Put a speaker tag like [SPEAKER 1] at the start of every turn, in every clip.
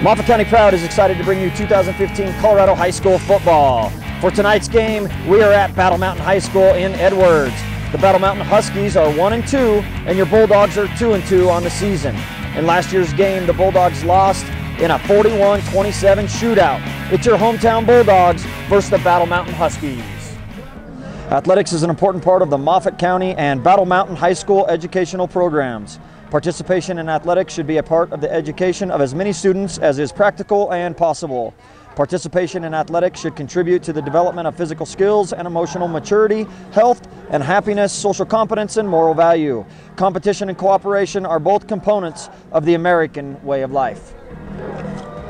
[SPEAKER 1] Moffat County Proud is excited to bring you 2015 Colorado High School football. For tonight's game, we are at Battle Mountain High School in Edwards. The Battle Mountain Huskies are 1-2, and your Bulldogs are 2-2 on the season. In last year's game, the Bulldogs lost in a 41-27 shootout. It's your hometown Bulldogs versus the Battle Mountain Huskies. Athletics is an important part of the Moffat County and Battle Mountain High School educational programs. Participation in athletics should be a part of the education of as many students as is practical and possible. Participation in athletics should contribute to the development of physical skills and emotional maturity, health and happiness, social competence, and moral value. Competition and cooperation are both components of the American way of life.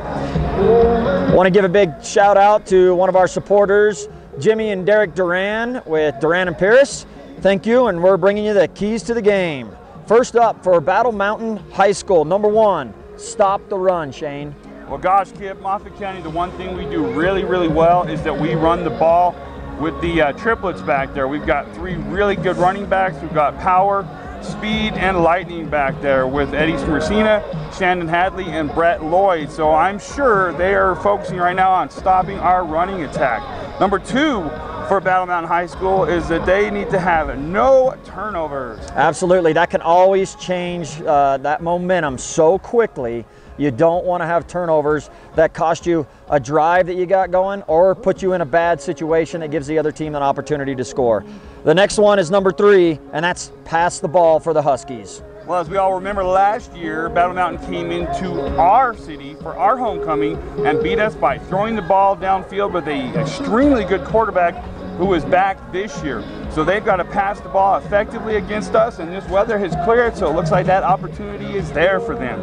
[SPEAKER 1] I want to give a big shout out to one of our supporters, Jimmy and Derek Duran with Duran and Pierce. Thank you, and we're bringing you the keys to the game. First up for Battle Mountain High School, number 1, stop the run, Shane.
[SPEAKER 2] Well, gosh, Kip, Moffat County, the one thing we do really, really well is that we run the ball with the triplets back there. We've got 3 really good running backs. We've got power, speed, and lightning back there with Eddie Smersina, Shandon Hadley, and Brett Lloyd. So I'm sure they are focusing right now on stopping our running attack. Number 2 for Battle Mountain High School is that they need to have no turnovers.
[SPEAKER 1] Absolutely, that can always change that momentum so quickly. You don't want to have turnovers that cost you a drive that you got going or put you in a bad situation that gives the other team an opportunity to score. The next one is number 3, and that's pass the ball for the Huskies.
[SPEAKER 2] Well, as we all remember, last year, Battle Mountain came into our city for our homecoming and beat us by throwing the ball downfield with an extremely good quarterback who is back this year. So they've got to pass the ball effectively against us, and this weather has cleared, so it looks like that opportunity is there for them.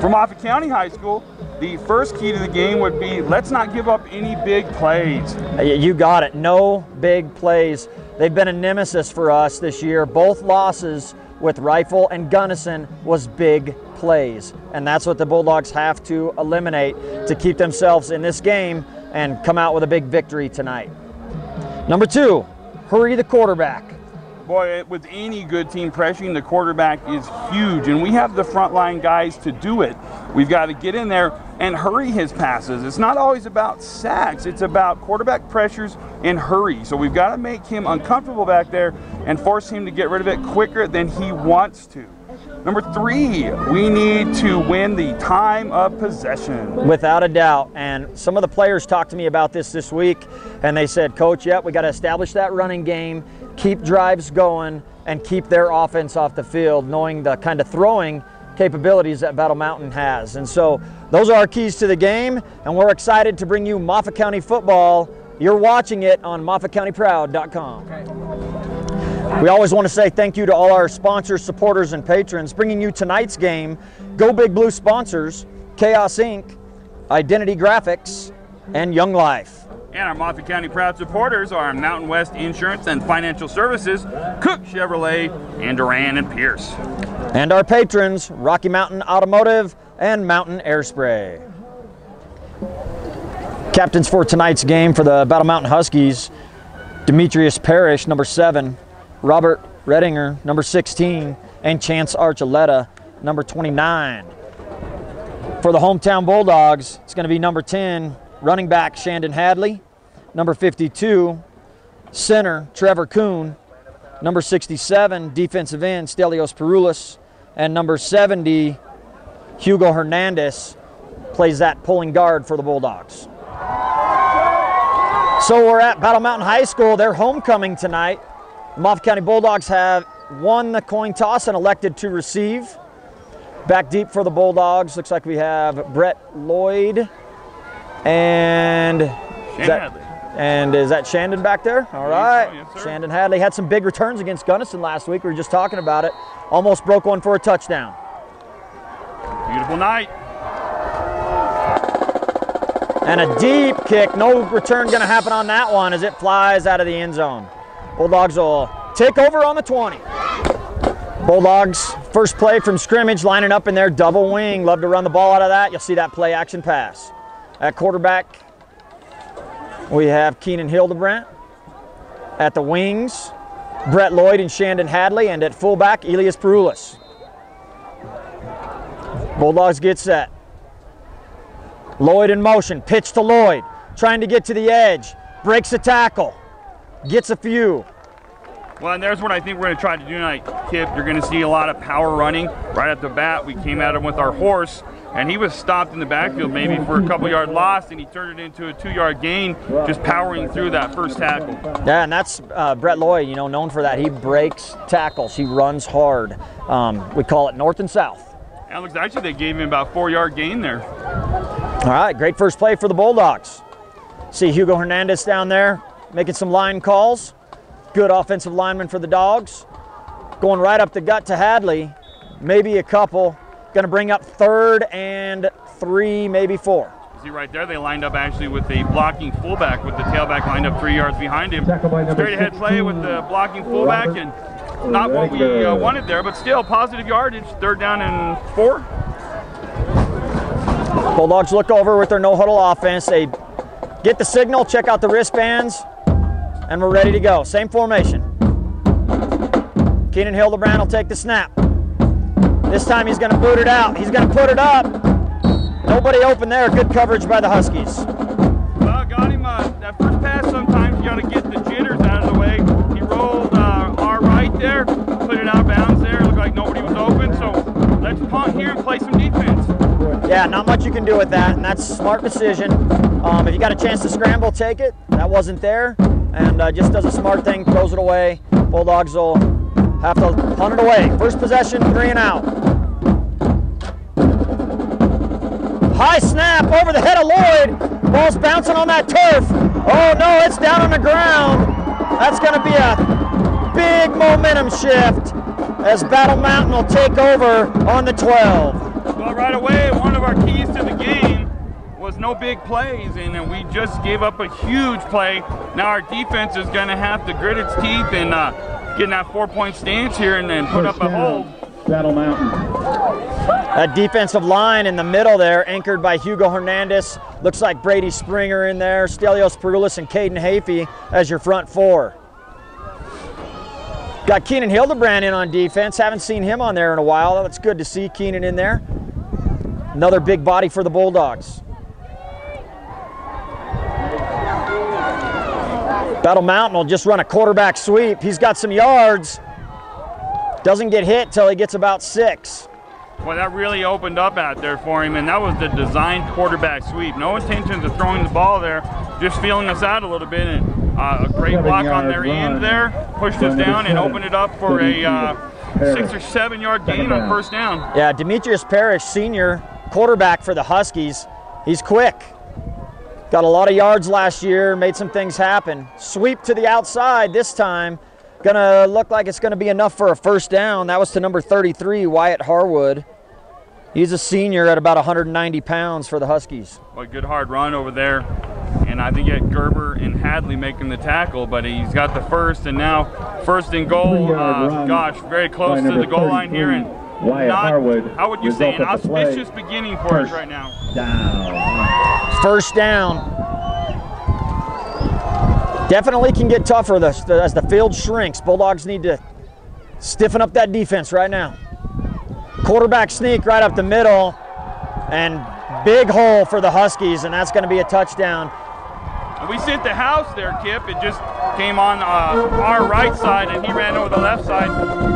[SPEAKER 2] For Moffat County High School, the first key to the game would be let's not give up any big plays.
[SPEAKER 1] You got it, no big plays. They've been a nemesis for us this year. Both losses with Rifle and Gunnison was big plays, and that's what the Bulldogs have to eliminate to keep themselves in this game and come out with a big victory tonight. Number 2, hurry the quarterback.
[SPEAKER 2] Boy, with any good team, pressuring the quarterback is huge, and we have the frontline guys to do it. We've got to get in there and hurry his passes. It's not always about sacks. It's about quarterback pressures and hurry. So we've got to make him uncomfortable back there and force him to get rid of it quicker than he wants to. Number 3, we need to win the time of possession.
[SPEAKER 1] Without a doubt, and some of the players talked to me about this week, and they said, Coach, yep, we got to establish that running game, keep drives going, and keep their offense off the field, knowing the kind of throwing capabilities that Battle Mountain has. And so those are our keys to the game, and we're excited to bring you Moffat County football. You're watching it on MOFFATCOUNTYPROUD.COM.
[SPEAKER 2] Okay.
[SPEAKER 1] We always want to say thank you to all our sponsors, supporters, and patrons. Bringing you tonight's game, Go Big Blue sponsors, Chaos Inc., Identity Graphics, and Young Life.
[SPEAKER 2] And our Moffat County Proud supporters are Mountain West Insurance and Financial Services, Cook Chevrolet, and Duran and Pierce.
[SPEAKER 1] And our patrons, Rocky Mountain Automotive and Mountain Airspray. Captains for tonight's game for the Battle Mountain Huskies, Demetrius Parrish, number 7, Robert Redinger, number 16, and Chance Archuleta, number 29. For the hometown Bulldogs, it's going to be number 10, running back Shandon Hadley, number 52, center Trevor Kuhn, number 67, defensive end Stelios Peroulis, and number 70, Hugo Hernandez, plays that pulling guard for the Bulldogs. So we're at Battle Mountain High School. They're homecoming tonight. The Moffat County Bulldogs have won the coin toss and elected to receive. Back deep for the Bulldogs, looks like we have Brett Lloyd and is that Shandon back there? All right, yes, Shandon Hadley had some big returns against Gunnison last week. We were just talking about it. Almost broke one for a touchdown.
[SPEAKER 2] Beautiful night.
[SPEAKER 1] And a deep kick. No return going to happen on that one as it flies out of the end zone. Bulldogs will take over on the 20. Bulldogs, first play from scrimmage, lining up in their double wing. Love to run the ball out of that. You'll see that play action pass. At quarterback, we have Keenan Hildebrandt. At the wings, Brett Lloyd and Shandon Hadley. And at fullback, Elias Peroulis. Bulldogs get set. Lloyd in motion, pitch to Lloyd, trying to get to the edge, breaks a tackle, gets a few.
[SPEAKER 2] Well, and there's what I think we're going to try to do tonight, Kip. You're going to see a lot of power running right at the bat. We came at him with our horse, and he was stopped in the backfield maybe for a couple-yard loss, and he turned it into a 2-yard gain, just powering through that first tackle.
[SPEAKER 1] Yeah, and that's Brett Lloyd, you know, known for that. He breaks tackles. He runs hard. We call it north and south.
[SPEAKER 2] And it looks actually they gave him about 4-yard gain there.
[SPEAKER 1] All right, great first play for the Bulldogs. See Hugo Hernandez down there making some line calls. Good offensive lineman for the Dogs. Going right up the gut to Hadley. Maybe a couple. Going to bring up 3rd and 3, maybe 4.
[SPEAKER 2] See right there, they lined up actually with the blocking fullback with the tailback lined up 3 yards behind him. Straight ahead play with the blocking fullback, and not what we wanted there, but still positive yardage. 3rd down and 4.
[SPEAKER 1] Bulldogs look over with their no-huddle offense. They get the signal, check out the wristbands, and we're ready to go. Same formation. Keenan Hildebrand will take the snap. This time he's going to boot it out. He's going to put it up. Nobody open there. Good coverage by the Huskies.
[SPEAKER 2] Well, got him. That first pass, sometimes you got to get the jitters out of the way. He rolled our right there, put it out of bounds there. Looked like nobody was open. So let's punt here and play some defense.
[SPEAKER 1] Yeah, not much you can do with that, and that's a smart decision. If you got a chance to scramble, take it. That wasn't there, and just does a smart thing, throws it away. Bulldogs will have to punt it away. First possession, 3 and out. High snap over the head of Lloyd. Ball's bouncing on that turf. Oh no, it's down on the ground. That's going to be a big momentum shift as Battle Mountain will take over on the 12.
[SPEAKER 2] Well, right away, one of our keys to the game was no big plays, and we just gave up a huge play. Now our defense is going to have to grit its teeth and get in that 4-point stance here and then put up a hold.
[SPEAKER 3] Battle Mountain.
[SPEAKER 1] That defensive line in the middle there, anchored by Hugo Hernandez. Looks like Brady Springer in there, Stelios Peroulis and Caden Hafey as your front 4. Got Keenan Hildebrand in on defense. Haven't seen him on there in a while. That's good to see Keenan in there. Another big body for the Bulldogs. Battle Mountain will just run a quarterback sweep. He's got some yards. Doesn't get hit till he gets about 6.
[SPEAKER 2] Well, that really opened up out there for him, and that was the designed quarterback sweep. No intentions of throwing the ball there, just feeling us out a little bit, and a great block on their end there, pushed us down and opened it up for a 6 or 7 yard gain on first down.
[SPEAKER 1] Yeah, Demetrius Parrish, senior quarterback for the Huskies. He's quick. Got a lot of yards last year, made some things happen. Sweep to the outside this time. Gonna look like it's gonna be enough for a first down. That was to number 33, Wyatt Harwood. He's a senior at about 190 pounds for the Huskies.
[SPEAKER 2] Well, good hard run over there. And I think you had Gerber and Hadley making the tackle, but he's got the first, and now first and goal. Gosh, very close to the goal line here. And not, how would you say, an auspicious beginning for us right now.
[SPEAKER 1] First down. Definitely can get tougher as the field shrinks. Bulldogs need to stiffen up that defense right now. Quarterback sneak right up the middle, and big hole for the Huskies, and that's going to be a touchdown.
[SPEAKER 2] We sent the house there, Kip. It just came on our right side, and he ran over the left side,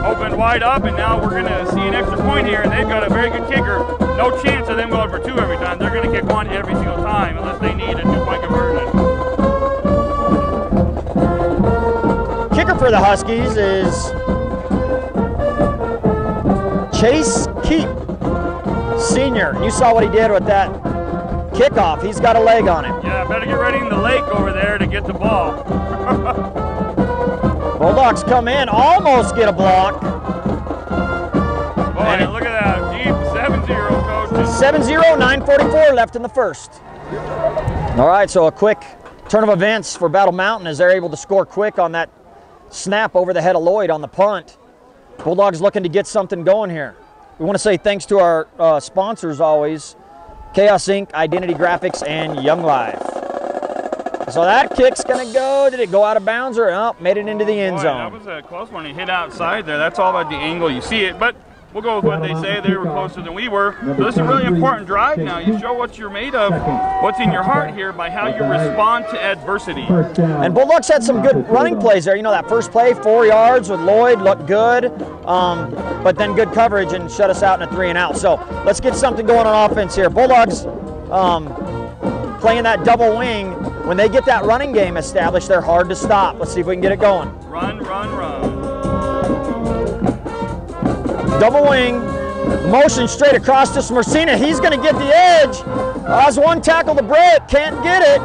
[SPEAKER 2] opened wide up, and now we're going to see an extra point here, and they've got a very good kicker. No chance of them going for 2 every time. They're going to kick 1 every single time unless they need a 2-point conversion.
[SPEAKER 1] Kicker for the Huskies is Chase Keep, senior. You saw what he did with that kickoff. He's got a leg on him.
[SPEAKER 2] Yeah, better get ready in the lake over there to get the ball.
[SPEAKER 1] Bulldogs come in, almost get a block.
[SPEAKER 2] Boy, look at that. Deep 7-0, coach.
[SPEAKER 1] 7-0, 9:44 left in the first. All right, so a quick turn of events for Battle Mountain as they're able to score quick on that snap over the head of Lloyd on the punt. Bulldogs looking to get something going here. We want to say thanks to our sponsors always, Chaos Inc., Identity Graphics, and Young Life. So that kick's going to go. Did it go out of bounds or made it into the end zone?
[SPEAKER 2] That was a close one. He hit outside there. That's all about the angle. You see it, but we'll go with what they say. They were closer than we were. So this is a really important drive now. You show what you're made of, what's in your heart here by how you respond to adversity.
[SPEAKER 1] And Bulldogs had some good running plays there. You know, that first play, 4 yards with Lloyd, looked good, but then good coverage and shut us out in a 3-and-out. So let's get something going on offense here. Bulldogs playing that double wing. When they get that running game established, they're hard to stop. Let's see if we can get it going.
[SPEAKER 2] Run, run, run.
[SPEAKER 1] Double wing, motion straight across to Smersina. He's going to get the edge. Has one tackle the break, can't get it.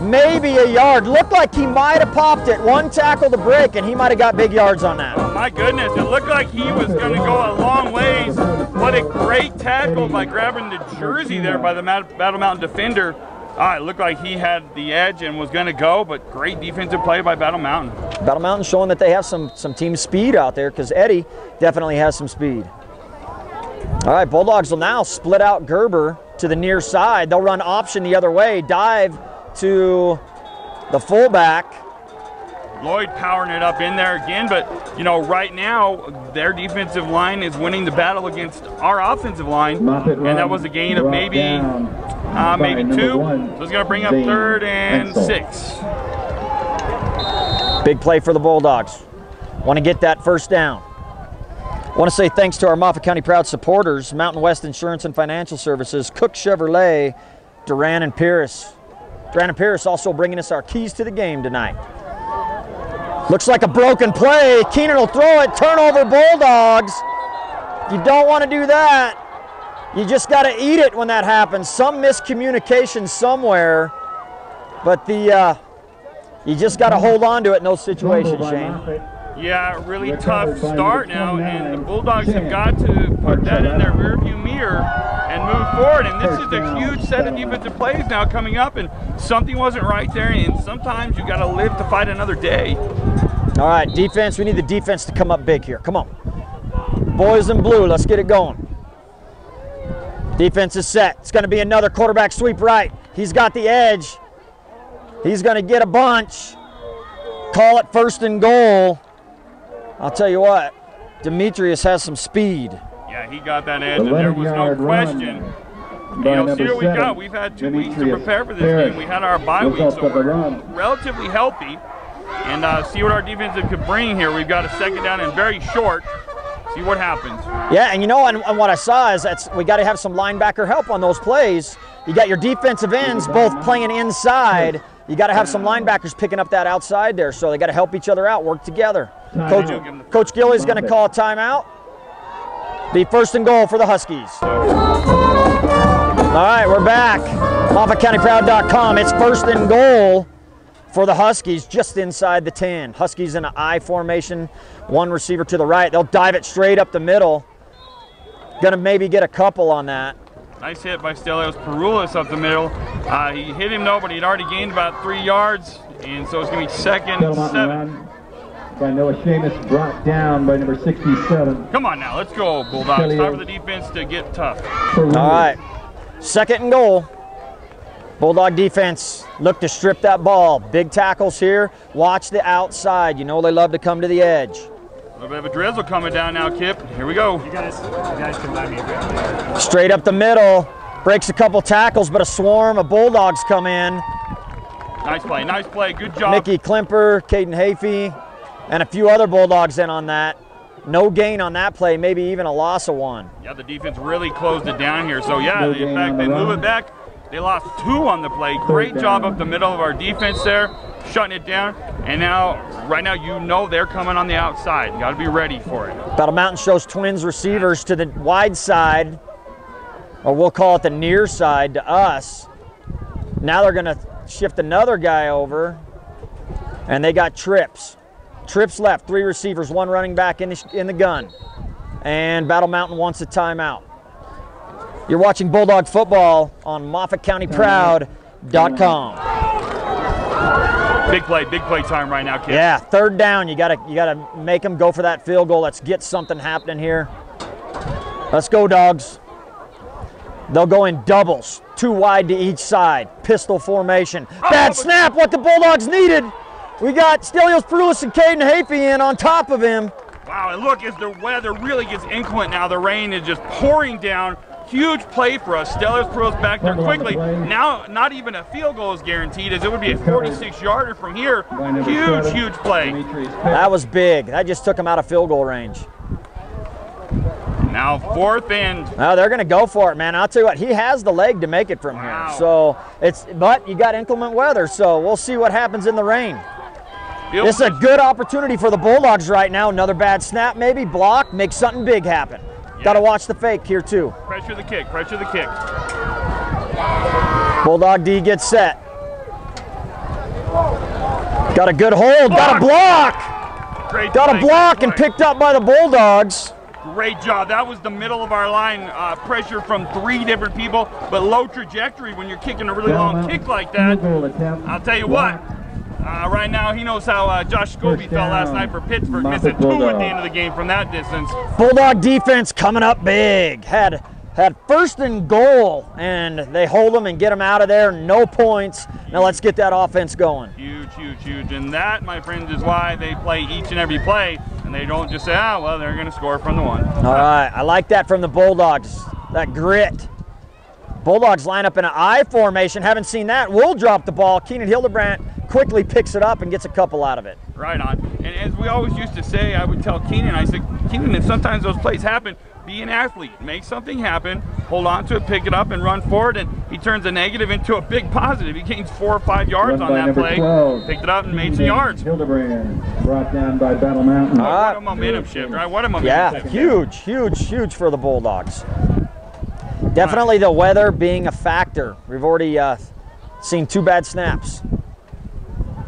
[SPEAKER 1] Maybe a yard. Looked like he might have popped it. One tackle the break, and he might have got big yards on that.
[SPEAKER 2] Oh my goodness, it looked like he was going to go a long ways. What a great tackle by grabbing the jersey there by the Battle Mountain defender. It looked like he had the edge and was going to go, but great defensive play by Battle Mountain.
[SPEAKER 1] Battle Mountain showing that they have some team speed out there, because Eddie definitely has some speed. All right, Bulldogs will now split out Gerber to the near side. They'll run option the other way, dive to the fullback.
[SPEAKER 2] Lloyd powering it up in there again, but you know, right now their defensive line is winning the battle against our offensive line, and that was a gain of maybe 2. So it's going to bring up 3rd and 6.
[SPEAKER 1] Big play for the Bulldogs. Want to get that first down. Want to say thanks to our Moffat County Proud supporters, Mountain West Insurance and Financial Services, Cook Chevrolet, Duran and Pierce. Duran and Pierce also bringing us our keys to the game tonight. Looks like a broken play. Keenan will throw it. Turnover, Bulldogs. You don't want to do that. You just got to eat it when that happens. Some miscommunication somewhere, but you just got to hold on to it in those situations, Shane.
[SPEAKER 2] Yeah, really tough start now, and the Bulldogs have got to put that in their rearview mirror and move forward. And this is a huge set of defensive plays now coming up, and something wasn't right there, and sometimes you got to live to fight another day.
[SPEAKER 1] All right, defense, we need the defense to come up big here. Come on. Boys in blue, let's get it going. Defense is set. It's going to be another quarterback sweep right. He's got the edge. He's going to get a bunch. Call it 1st and goal. I'll tell you what, Demetrius has some speed.
[SPEAKER 2] Yeah, he got that edge, and there was no question. You know, see what we've got. We've had 2 weeks to prepare for this game. We had our bye week, so we're relatively healthy. And see what our defense could bring here. We've got a 2nd down and very short. See what happens.
[SPEAKER 1] Yeah, and you know, and what I saw is we got to have some linebacker help on those plays. You got your defensive ends both playing inside. You got to have some linebackers picking up that outside there, so they got to help each other out, work together. Coach Gilly's going to call a timeout. Be 1st and goal for the Huskies. All right, we're back. MOFFATCOUNTYPROUD.com. It's 1st and goal for the Huskies just inside the 10. Huskies in an I formation, 1 receiver to the right. They'll dive it straight up the middle. Going to maybe get a couple on that.
[SPEAKER 2] Nice hit by Stelios Peroulis up the middle. He hit him though, but he'd already gained about 3 yards, and so it's going to be 2nd and 7.
[SPEAKER 3] By Noah Seamus, brought down by number 67.
[SPEAKER 2] Come on now, let's go, Bulldogs. Time for the defense to get tough.
[SPEAKER 1] All right, 2nd and goal. Bulldog defense look to strip that ball. Big tackles here. Watch the outside. You know they love to come to the edge.
[SPEAKER 2] A little bit of a drizzle coming down now, Kip. Here we go.
[SPEAKER 4] You guys can let me grab.
[SPEAKER 1] Straight up the middle. Breaks a couple tackles, but a swarm of Bulldogs come in.
[SPEAKER 2] Nice play, good job.
[SPEAKER 1] Mickey Klimper, Caden Hafey, and a few other Bulldogs in on that. No gain on that play, maybe even a loss of 1.
[SPEAKER 2] Yeah, the defense really closed it down here. So yeah, in fact, they move it back. They lost 2 on the play. Great job up the middle of our defense there, shutting it down. And now, right now, you know they're coming on the outside. You got to be ready for it.
[SPEAKER 1] Battle Mountain shows Twins receivers to the wide side, or we'll call it the near side to us. Now they're going to shift another guy over, and they got trips. Trips left, 3 receivers, 1 running back in the gun. And Battle Mountain wants a timeout. You're watching Bulldog football on MOFFATCOUNTYPROUD.COM.
[SPEAKER 2] Big play time right now, kid.
[SPEAKER 1] Yeah, 3rd down. You gotta make them go for that field goal. Let's get something happening here. Let's go, Dogs. They'll go in doubles, 2 wide to each side. Pistol formation. Bad snap, what the Bulldogs needed. We got Stelios Peroulis and Caden Hafey in on top of him.
[SPEAKER 2] Wow, and look, as the weather really gets inclement now, the rain is just pouring down. Huge play for us. Stellar's Pearls back there quickly. Now, not even a field goal is guaranteed, as it would be a 46-yarder from here. Huge, huge play.
[SPEAKER 1] That was big. That just took him out of field goal range.
[SPEAKER 2] Now 4th and.
[SPEAKER 1] Oh, they're going to go for it, man. I'll tell you what, he has the leg to make it from here. So but you got inclement weather, so we'll see what happens in the rain. This is a good opportunity for the Bulldogs right now. Another bad snap, maybe block, make something big happen. Yeah. Got to watch the fake here too.
[SPEAKER 2] Pressure the kick, pressure the kick.
[SPEAKER 1] Bulldog D gets set. Got a good hold, got a block.
[SPEAKER 2] Great
[SPEAKER 1] got a block and picked up by the Bulldogs.
[SPEAKER 2] Great job. That was the middle of our line. Pressure from 3 different people, but low trajectory when you're kicking a really long kick like that. I'll tell you what, right now he knows how Josh Scobie felt last night for Pittsburgh, missing 2 at the end of the game from that distance.
[SPEAKER 1] Bulldog defense coming up big. Had 1st and goal, and they hold them and get them out of there. No points. Now let's get that offense going.
[SPEAKER 2] Huge, huge, huge. And that, my friends, is why they play each and every play, and they don't just say, ah, well, they're going to score from the 1.
[SPEAKER 1] All right, I like that from the Bulldogs, that grit. Bulldogs line up in an I formation. Haven't seen that. We'll drop the ball. Keenan Hildebrandt quickly picks it up and gets a couple out of it.
[SPEAKER 2] Right on. And as we always used to say, I would tell Keenan, I said, Keenan, and sometimes those plays happen. Be an athlete, make something happen, hold on to it, pick it up, and run forward, and he turns a negative into a big positive. He gains 4 or 5 yards on that play,
[SPEAKER 3] 12,
[SPEAKER 2] picked it up and made some yards.
[SPEAKER 3] Hildebrand, brought down by Battle Mountain.
[SPEAKER 2] What a momentum shift, right? What a momentum shift.
[SPEAKER 1] Huge, huge, huge for the Bulldogs. Definitely the weather being a factor. We've already seen 2 bad snaps.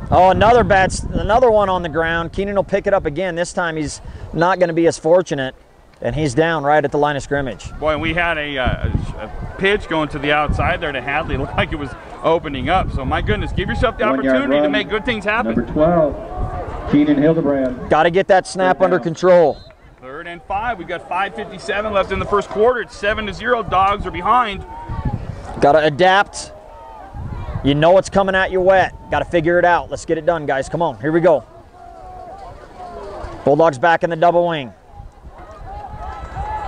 [SPEAKER 1] Oh, another one on the ground. Keenan will pick it up again. This time he's not going to be as fortunate. And he's down right at the line of scrimmage.
[SPEAKER 2] Boy, we had a pitch going to the outside there to Hadley. It looked like it was opening up. So, my goodness, give yourself the opportunity to make good things happen.
[SPEAKER 3] Number 12, Keenan Hildebrand.
[SPEAKER 1] Got to get that snap under control.
[SPEAKER 2] 3rd and 5. We've got 5:57 left in the 1st quarter. It's 7-0. Dogs are behind.
[SPEAKER 1] Got to adapt. You know it's coming at you wet. Got to figure it out. Let's get it done, guys. Come on. Here we go. Bulldogs back in the double wing.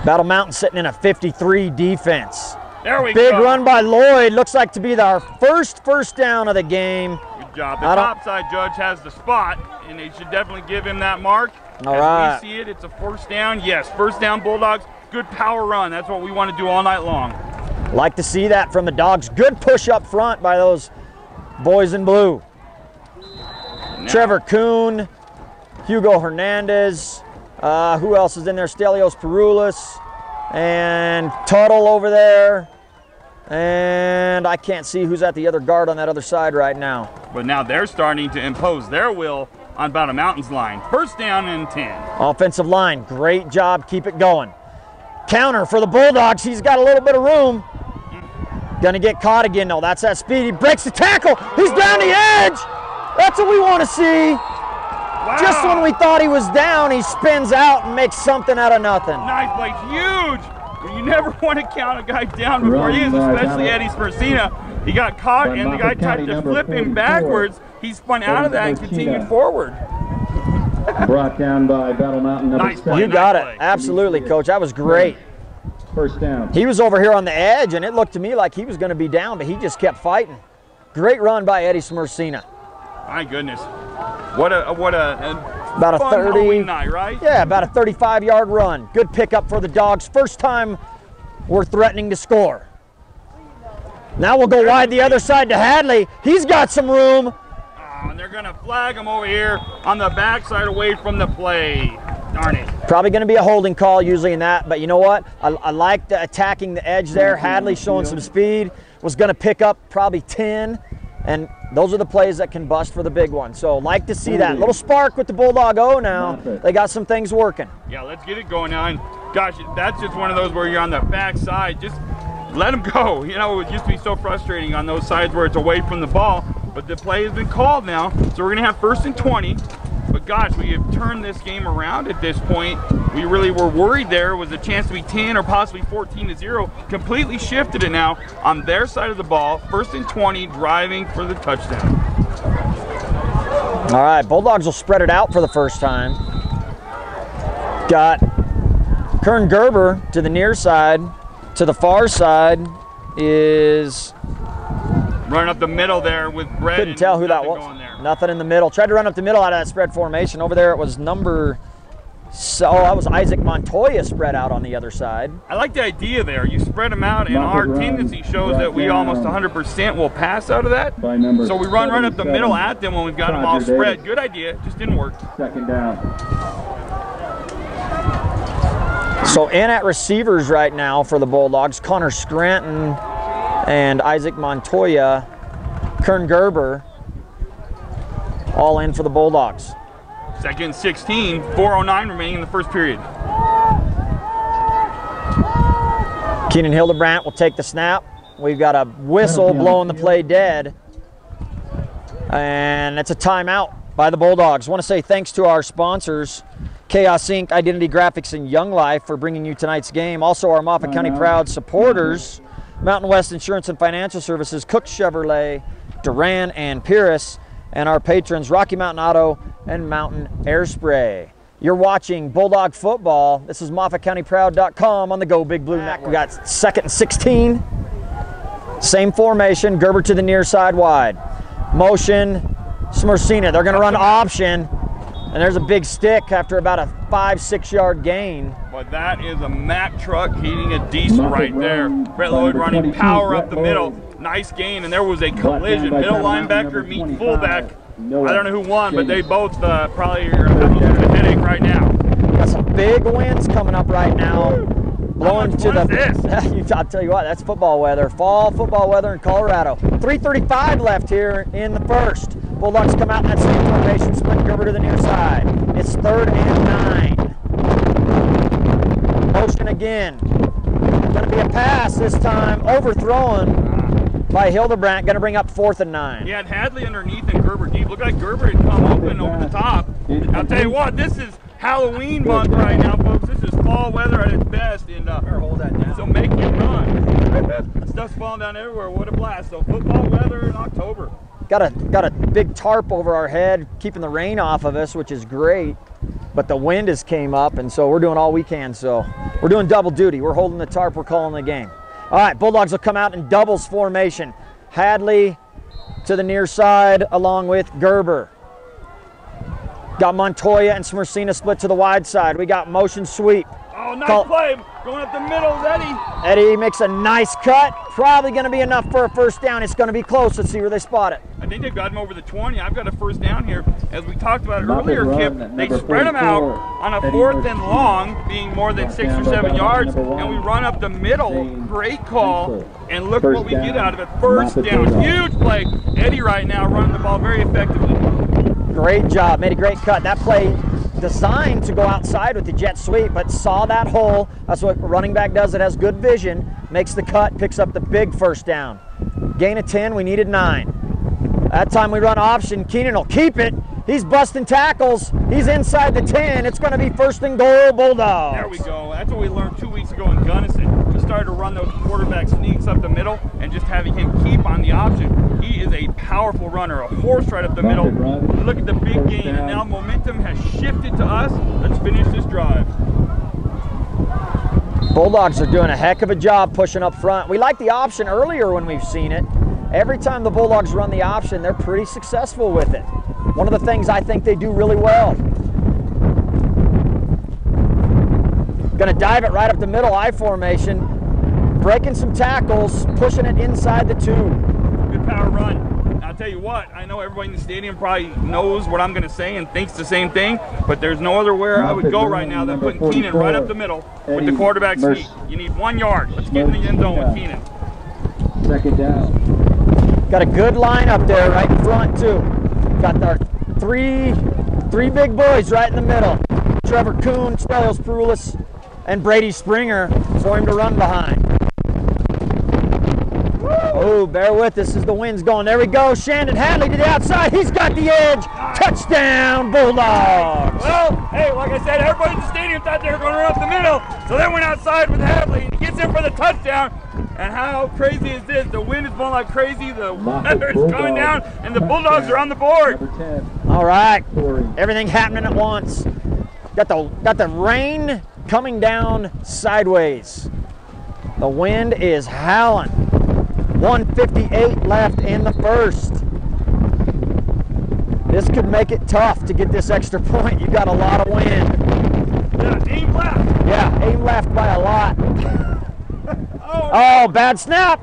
[SPEAKER 1] Battle Mountain sitting in a 53 defense.
[SPEAKER 2] There we go.
[SPEAKER 1] Big run by Lloyd. Looks like to be our first down of the game.
[SPEAKER 2] Good job. The topside judge has the spot, and they should definitely give him that mark.
[SPEAKER 1] All right.
[SPEAKER 2] As we see it, it's a 1st down. Yes, 1st down Bulldogs. Good power run. That's what we want to do all night long.
[SPEAKER 1] Like to see that from the Dogs. Good push up front by those boys in blue. Now. Trevor Kuhn, Hugo Hernandez. Who else is in there? Stelios Peroulis and Tuttle over there. And I can't see who's at the other guard on that other side right now.
[SPEAKER 2] But now they're starting to impose their will on Battle Mountain's line. 1st down and 10.
[SPEAKER 1] Offensive line, great job. Keep it going. Counter for the Bulldogs. He's got a little bit of room. Gonna get caught again, though. That's that speed. He breaks the tackle. He's down the edge. That's what we want to see.
[SPEAKER 2] Wow.
[SPEAKER 1] Just when we thought he was down, he spins out and makes something out of nothing.
[SPEAKER 2] Nice play, huge. You never want to count a guy down before he is, especially Eddie Spursina. He got caught, and the guy tried to flip him backwards. He spun out of that and continued forward.
[SPEAKER 3] Brought down by Battle Mountain.
[SPEAKER 2] Nice play.
[SPEAKER 1] You got it. Absolutely, Coach. That was great.
[SPEAKER 3] 1st down.
[SPEAKER 1] He was over here on the edge, and it looked to me like he was going to be down, but he just kept fighting. Great run by Eddie Spursina.
[SPEAKER 2] My goodness. What a
[SPEAKER 1] about a
[SPEAKER 2] fun
[SPEAKER 1] 30
[SPEAKER 2] Halloween night, right?
[SPEAKER 1] Yeah, about a 35-yard run. Good pickup for the Dogs. First time we're threatening to score. Now we'll go wide the other side to Hadley. He's got some room.
[SPEAKER 2] And they're going to flag him over here on the backside away from the play. Darn it.
[SPEAKER 1] Probably going to be a holding call usually in that, but you know what? I like the attacking the edge there. Hadley showing some speed. Was going to pick up probably 10. And those are the plays that can bust for the big one. So like to see that. Little spark with the Bulldog O now. They got some things working.
[SPEAKER 2] Yeah, let's get it going now. And gosh, that's just one of those where you're on the back side. Just let them go. You know, it used to be so frustrating on those sides where it's away from the ball. But the play has been called now. So we're going to have 1st and 20. But gosh, we have turned this game around at this point. We really were worried there was a chance to be 10 or possibly 14-0. Completely shifted it now on their side of the ball. 1st and 20, driving for the touchdown.
[SPEAKER 1] All right, Bulldogs will spread it out for the first time. Got Kern Gerber to the near side. To the far side is...
[SPEAKER 2] Running up the middle there with Brett.
[SPEAKER 1] Couldn't tell who that was. Nothing in the middle. Tried to run up the middle out of that spread formation. Over there it was number... So that was Isaac Montoya spread out on the other side.
[SPEAKER 2] I like the idea there. You spread them out, and our tendency shows that we almost 100% will pass out of that. So we run right up the middle at them when we've got them all spread. Good idea, just didn't work.
[SPEAKER 3] Second down.
[SPEAKER 1] So in at receivers right now for the Bulldogs, Connor Scranton and Isaac Montoya, Kern Gerber, all in for the Bulldogs.
[SPEAKER 2] Second and 16, 4:09 remaining in the first period.
[SPEAKER 1] Keenan Hildebrandt will take the snap. We've got a whistle blowing the play dead. And it's a timeout by the Bulldogs. I want to say thanks to our sponsors, Chaos Inc., Identity Graphics, and Young Life for bringing you tonight's game. Also our Moffat County Proud supporters, Mountain West Insurance and Financial Services, Cook Chevrolet, Duran and Pierce, and our patrons, Rocky Mountain Auto and Mountain Air Spray. You're watching Bulldog Football. This is MOFFATCOUNTYPROUD.COM on the Go Big Blue Network. We got second and 16. Same formation, Gerber to the near side wide. Motion, Smersina. They're going to run option, and there's a big stick after about a 5-6 yard gain.
[SPEAKER 2] But that is a Mack truck hitting a decent right there. Brett Lloyd running power up the middle. Nice gain, and there was a collision. Middle linebacker meet fullback. I don't know who won, but they both probably are having a headache right now.
[SPEAKER 1] Got some big winds coming up right now. Blowing to the... I'll tell you what, that's football weather. Fall football weather in Colorado. 3:35 left here in the first. Bulldogs come out in that same formation, split Gerber to the near side. It's 3rd and 9. Motion again. Going to be a pass this time, overthrown by Hildebrandt, going to bring up 4th and 9.
[SPEAKER 2] He had Hadley underneath and Gerber deep. Looked like Gerber had come open over the top. I'll tell you what, this is Halloween month right now, folks. This is fall weather at its best. And
[SPEAKER 1] hold that down.
[SPEAKER 2] So make it run. Stuff's falling down everywhere. What a blast. So football weather in October.
[SPEAKER 1] Got a big tarp over our head, keeping the rain off of us, which is great. But the wind has came up, and so we're doing all we can. So we're doing double duty. We're holding the tarp. We're calling the game. All right, Bulldogs will come out in doubles formation. Hadley to the near side along with Gerber. Got Montoya and Smersina split to the wide side. We got motion sweep.
[SPEAKER 2] Oh, nice play. Going up the middle is Eddie.
[SPEAKER 1] Eddie makes a nice cut. Probably going to be enough for a first down. It's going to be close. Let's see where they spot it.
[SPEAKER 2] I think they've got him over the 20. I've got a first down here. As we talked about earlier, Kip, they spread him out on a 4th and long, being more than 6 or 7 yards, and we run up the middle. Great call, and look what we get out of it. First down, huge play. Eddie right now running the ball very effectively.
[SPEAKER 1] Great job, made a great cut. That play designed to go outside with the jet sweep, but saw that hole. That's what a running back does. It has good vision, makes the cut, picks up the big first down. Gain of 10, we needed 9. That time we run option. Keenan will keep it. He's busting tackles. He's inside the 10. It's going to be 1st and goal, Bulldogs.
[SPEAKER 2] There we go. That's what we learned 2 weeks ago in Gunnison. We started to run those quarterback sneaks up the middle and just having him keep on the option. He is a powerful runner, a horse right up the middle. Look at the big gain, and now momentum has shifted to us. Let's finish this drive.
[SPEAKER 1] Bulldogs are doing a heck of a job pushing up front. We like the option earlier when we've seen it. Every time the Bulldogs run the option, they're pretty successful with it. One of the things I think they do really well. Gonna dive it right up the middle, I formation. Breaking some tackles, pushing it inside the 2.
[SPEAKER 2] Good power run. I'll tell you what, I know everybody in the stadium probably knows what I'm gonna say and thinks the same thing, but there's no other where I would go right now than putting Keenan right up the middle with the quarterback sneak. You need 1 yard. Let's get in the end zone with Keenan.
[SPEAKER 3] 2nd down.
[SPEAKER 1] Got a good line up there right in front too. Got our three big boys right in the middle. Trevor Kuhn, Stelios Peroulis, and Brady Springer for him to run behind. Oh, bear with us as the wind's going. There we go. Shandon Hadley to the outside. He's got the edge. Touchdown, Bulldogs.
[SPEAKER 2] Well, hey, like I said, everybody in the stadium thought they were going to run up the middle, so they went outside with Hadley, and he gets in for the touchdown. And how crazy is this? The wind is blowing like crazy, the weather is coming down, and the Bulldogs are on the board.
[SPEAKER 1] All right, everything happening at once. Got the rain coming down sideways. The wind is howling. 1:58 left in the first. This could make it tough to get this extra point. You got a lot of wind.
[SPEAKER 2] Yeah, aim left.
[SPEAKER 1] Yeah, aim left by a lot. Oh, bad snap.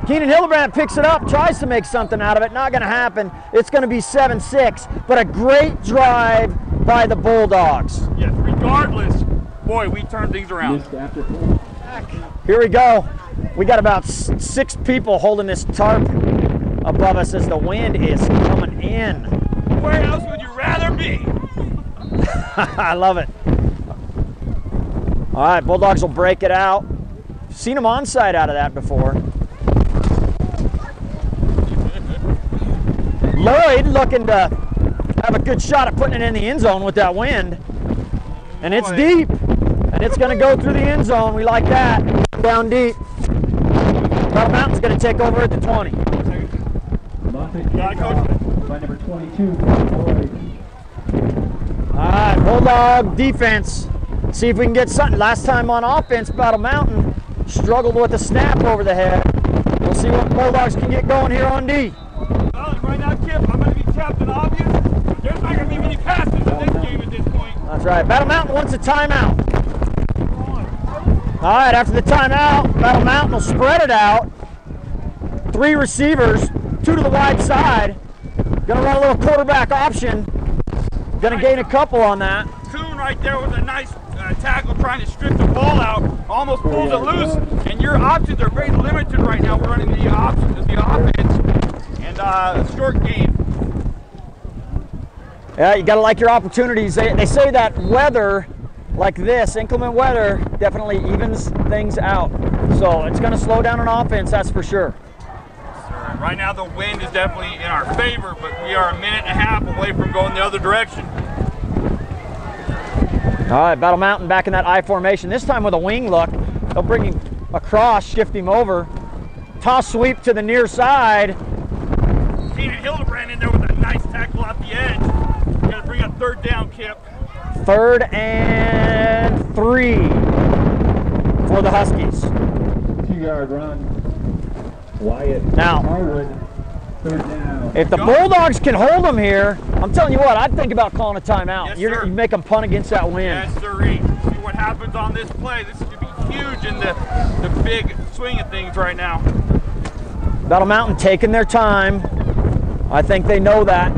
[SPEAKER 1] Keenan Hildebrand picks it up, tries to make something out of it. Not going to happen. It's going to be 7-6, but a great drive by the Bulldogs.
[SPEAKER 2] Yes, regardless, boy, we turned things around.
[SPEAKER 1] Here we go. We got about 6 people holding this tarp above us as the wind is coming in.
[SPEAKER 2] Where else would you rather be?
[SPEAKER 1] I love it. All right, Bulldogs will break it out. Seen them onside out of that before. Lloyd looking to have a good shot at putting it in the end zone with that wind. And it's deep. And it's going to go through the end zone. We like that. Down deep. Battle Mountain's going to take over at the 20.
[SPEAKER 3] Got it, coach. By number 22, Lloyd.
[SPEAKER 1] All right, Bulldog defense. See if we can get something. Last time on offense, Battle Mountain struggled with a snap over the head. We'll see what Bulldogs can get going here on D.
[SPEAKER 2] Well, right now, Kip, I'm going to be Captain Obvious. There's not going to be many passes in this game at this point.
[SPEAKER 1] That's right. Battle Mountain wants a timeout. All right, after the timeout, Battle Mountain will spread it out. 3 receivers, 2 to the wide side. Gonna run a little quarterback option. Gonna gain a couple on that.
[SPEAKER 2] Kuhn right there with a nice tackle trying to strip the ball out. Almost pulls it loose. And your options are very limited right now. We're running the options as the offense and short game.
[SPEAKER 1] Yeah, you gotta like your opportunities. They say that weather like this, inclement weather, definitely evens things out. So it's gonna slow down an offense, that's for sure.
[SPEAKER 2] Right now the wind is definitely in our favor, but we are a minute and a half away from going the other direction.
[SPEAKER 1] All right, Battle Mountain back in that I formation. This time with a wing look. They'll bring him across, shift him over. Toss sweep to the near side.
[SPEAKER 2] Keenan Hildebrand in there with a nice tackle off the edge. Got to bring up 3rd down, Kip.
[SPEAKER 1] 3rd and 3 for the Huskies.
[SPEAKER 3] 2-yard run. Wyatt
[SPEAKER 1] Now,
[SPEAKER 3] Harwood, 3rd down.
[SPEAKER 1] if the Bulldogs can hold them here, I'm telling you what, I'd think about calling a timeout.
[SPEAKER 2] Yes,
[SPEAKER 1] You make them punt against that wind.
[SPEAKER 2] Yes, sir. See what happens on this play. This could be huge in the big swing of things right now.
[SPEAKER 1] Battle Mountain taking their time. I think they know that.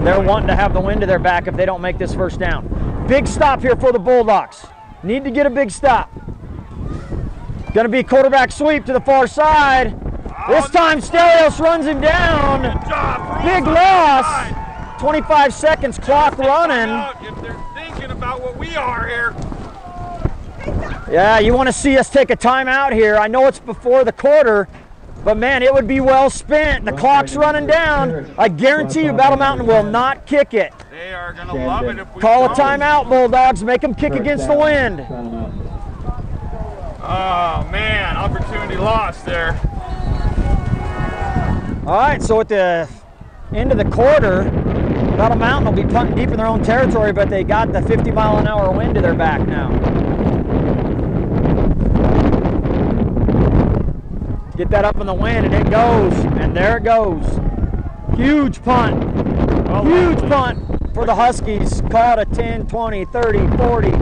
[SPEAKER 1] They're wanting to have the wind to their back if they don't make this first down. Big stop here for the Bulldogs. Need to get a big stop. Gonna be quarterback sweep to the far side. This time Stelios runs him down.
[SPEAKER 2] Good job.
[SPEAKER 1] Big loss. 25 seconds, clock running.
[SPEAKER 2] If they're thinking about what we are here.
[SPEAKER 1] Yeah, you want to see us take a timeout here. I know it's before the quarter, but man, it would be well spent. The clock's running down. I guarantee you Battle Mountain will not kick it.
[SPEAKER 2] They are going to love it if we
[SPEAKER 1] Call a
[SPEAKER 2] don't.
[SPEAKER 1] timeout, Bulldogs. Make them kick against the wind.
[SPEAKER 2] Oh, man. Opportunity lost there.
[SPEAKER 1] All right, so at the end of the quarter, Battle Mountain will be punting deep in their own territory, but they got the 50-mile-an-hour wind to their back now. Get that up in the wind, and it goes, and there it goes. Huge punt. Huge punt for the Huskies. Caught a 10, 20, 30, 40, 50,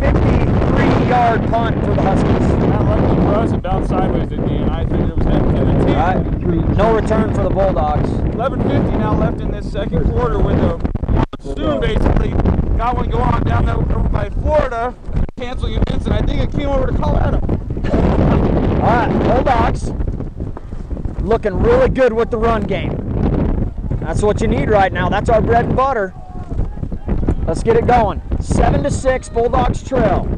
[SPEAKER 1] 53-yard punt for the Huskies.
[SPEAKER 2] Not lucky for us, it bounced sideways at the end. I think it was headed to the 10.
[SPEAKER 1] All right. No return for the Bulldogs.
[SPEAKER 2] 11:50 now left in this second quarter with a monsoon basically. Got one going on down there over by Florida, canceling events, and I think it came over to Colorado.
[SPEAKER 1] All right, Bulldogs looking really good with the run game. That's what you need right now. That's our bread and butter. Let's get it going. 7-6, Bulldogs trail.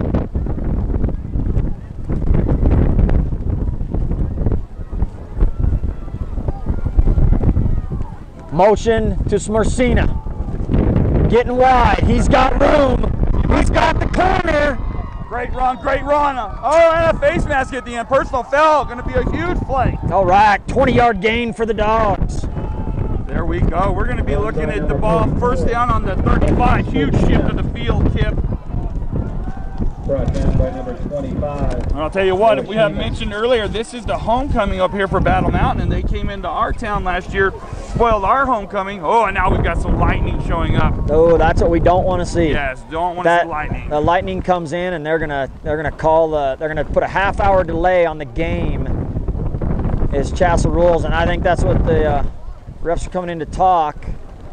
[SPEAKER 1] Motion to Smersina. Getting wide. He's got room. He's got the corner.
[SPEAKER 2] Great run, great run. Oh, and a face mask at the end. Personal foul, going to be a huge play.
[SPEAKER 1] All right, 20-yard gain for the Dogs.
[SPEAKER 2] There we go. We're going to be looking at the ball first down on the 35. Huge shift to the field, Kip.
[SPEAKER 3] Brought down by number 25.
[SPEAKER 2] And I'll tell you what, if we have mentioned earlier, this is the homecoming up here for Battle Mountain, and they came into our town last year, spoiled our homecoming. Oh, and now we've got some lightning showing up.
[SPEAKER 1] Oh, that's what we don't want to see.
[SPEAKER 2] Yes, don't want to see lightning.
[SPEAKER 1] The lightning comes in, and they're gonna put a half-hour delay on the game. Is Chassel rules, and I think that's what the refs are coming in to talk.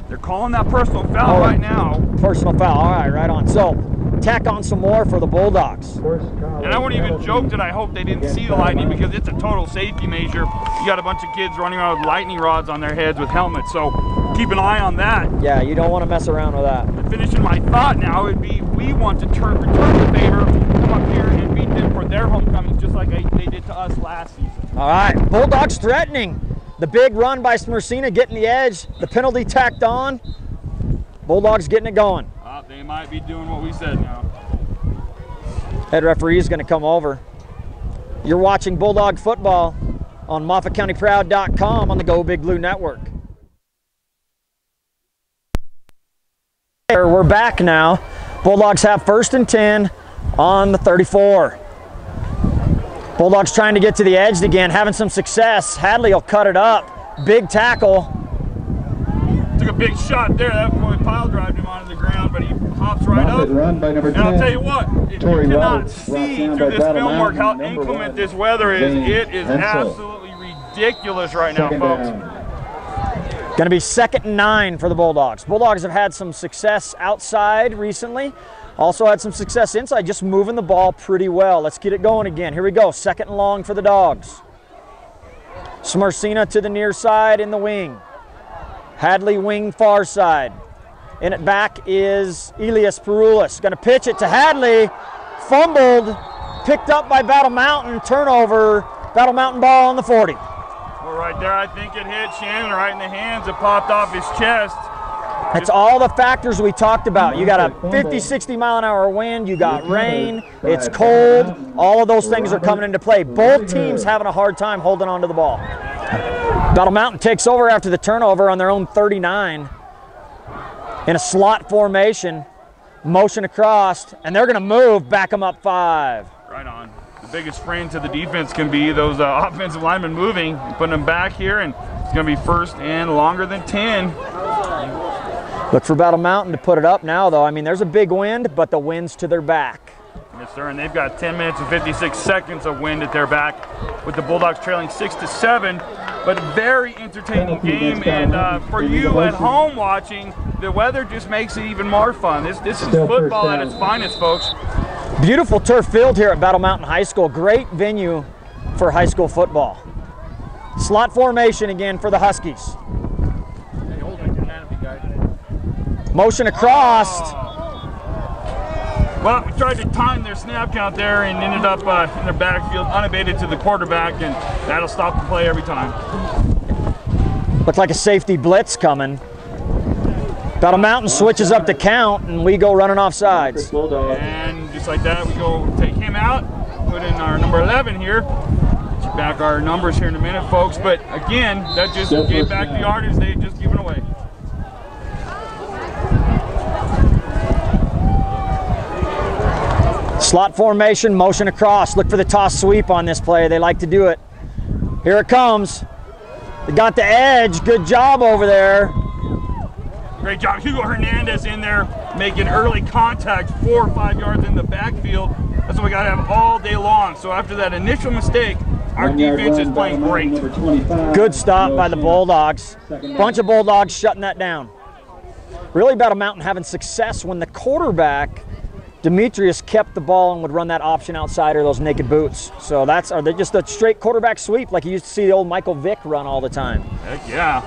[SPEAKER 2] They're calling that personal foul right now.
[SPEAKER 1] Personal foul. All right, right on. So tack on some more for the Bulldogs.
[SPEAKER 2] And I won't even joke that I hope they didn't see the lightning, because it's a total safety measure. You got a bunch of kids running around with lightning rods on their heads with helmets, so keep an eye on that.
[SPEAKER 1] Yeah, you don't want to mess around with that.
[SPEAKER 2] And finishing my thought now would be, we want to return the favor, come up here and beat them for their homecomings, just like they did to us last season.
[SPEAKER 1] All right, Bulldogs threatening. The big run by Smyrcina getting the edge, the penalty tacked on. Bulldogs getting it going.
[SPEAKER 2] They might be doing what we said now.
[SPEAKER 1] Head referee is going to come over. You're watching Bulldog football on MOFFATCOUNTYPROUD.COM on the Go Big Blue Network. We're back now. Bulldogs have 1st and 10 on the 34. Bulldogs trying to get to the edge again, having some success. Hadley will cut it up. Big tackle.
[SPEAKER 2] Took a big shot there. That boy pile drived him onto the ground, but he hops right up.
[SPEAKER 3] Run by number 10.
[SPEAKER 2] And I'll tell you what, if you cannot see through this film work how inclement this weather is, it is absolutely ridiculous right now, folks.
[SPEAKER 1] Going to be 2nd and 9 for the Bulldogs. Bulldogs have had some success outside recently. Also had some success inside, just moving the ball pretty well. Let's get it going again. Here we go, 2nd and long for the Dogs. Smyrcina to the near side in the wing. Hadley wing far side. In it back is Elias Peroulis. Going to pitch it to Hadley. Fumbled, picked up by Battle Mountain. Turnover, Battle Mountain ball on the 40.
[SPEAKER 2] Well, right there, I think it hit Shannon right in the hands. It popped off his chest.
[SPEAKER 1] That's all the factors we talked about. You got a 50, 60 mile an hour wind, you got rain, it's cold, all of those things are coming into play. Both teams having a hard time holding on to the ball. Battle Mountain takes over after the turnover on their own 39 in a slot formation, motion across, and they're going to move, back them up 5.
[SPEAKER 2] Right on. The biggest friend to the defense can be those offensive linemen moving, putting them back here, and it's going to be 1st and longer than 10.
[SPEAKER 1] Look for Battle Mountain to put it up now, though. I mean, there's a big wind, but the wind's to their back.
[SPEAKER 2] Yes, sir, and they've got 10 minutes and 56 seconds of wind at their back, with the Bulldogs trailing 6-7. But a very entertaining game, and for you at home watching, the weather just makes it even more fun. This is football at its finest, folks.
[SPEAKER 1] Beautiful turf field here at Battle Mountain High School. Great venue for high school football. Slot formation again for the Huskies. Motion across.
[SPEAKER 2] Well, we tried to time their snap count there and ended up in their backfield unabated to the quarterback, and that'll stop the play every time.
[SPEAKER 1] Looked like a safety blitz coming. Battle Mountain switches up the count, and we go running off sides.
[SPEAKER 2] And just like that, we go take him out, put in our number 11 here. Get back our numbers here in a minute, folks. But again, that just gave back the yardage they had just given away.
[SPEAKER 1] Slot formation, motion across. Look for the toss sweep on this play. They like to do it. Here it comes. They got the edge. Good job over there.
[SPEAKER 2] Great job. Hugo Hernandez in there making early contact 4 or 5 yards in the backfield. That's what we got to have all day long. So after that initial mistake, our defense is playing great.
[SPEAKER 1] Good stop by the Bulldogs. Bunch of Bulldogs shutting that down. Really Battle Mountain having success when the quarterback Demetrius kept the ball and would run that option outside or those naked boots. So are they just a straight quarterback sweep like you used to see the old Michael Vick run all the time?
[SPEAKER 2] Heck yeah.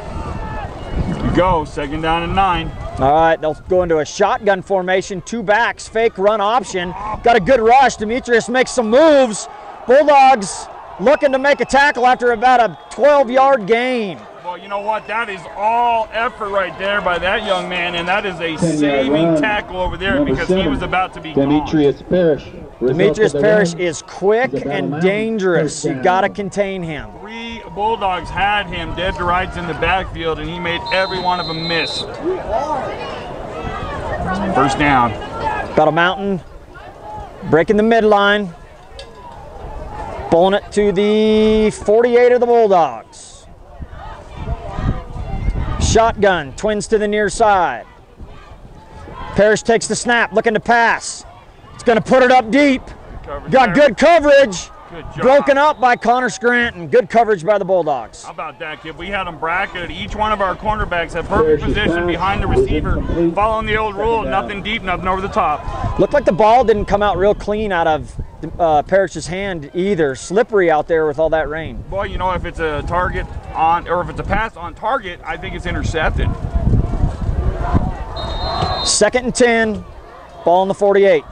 [SPEAKER 2] Here we go, 2nd down and 9.
[SPEAKER 1] All right, they'll go into a shotgun formation, 2 backs, fake run option. Got a good rush. Demetrius makes some moves. Bulldogs looking to make a tackle after about a 12-yard gain.
[SPEAKER 2] Well, you know what? That is all effort right there by that young man, and that is a saving tackle over there because he was about to be gone.
[SPEAKER 3] Demetrius Parrish.
[SPEAKER 1] Demetrius Parrish is quick and dangerous. You got to contain him.
[SPEAKER 2] 3 Bulldogs had him dead to rights in the backfield, and he made every one of them miss. First down.
[SPEAKER 1] Battle Mountain breaking the midline. Pulling it to the 48 of the Bulldogs. Shotgun, twins to the near side. Parrish takes the snap, looking to pass. It's going to put it up deep. Got good coverage.
[SPEAKER 2] Good job.
[SPEAKER 1] Broken up by Connor Scranton. Good coverage by the Bulldogs.
[SPEAKER 2] How about that, kid? We had them bracketed. Each one of our cornerbacks had perfect position behind the receiver, following the old rule, nothing deep, nothing over the top.
[SPEAKER 1] Looked like the ball didn't come out real clean out of Parrish's hand either. Slippery out there with all that rain.
[SPEAKER 2] Boy, you know, if it's a target on, or if it's a pass on target, I think it's intercepted.
[SPEAKER 1] 2nd and 10, ball on the 48.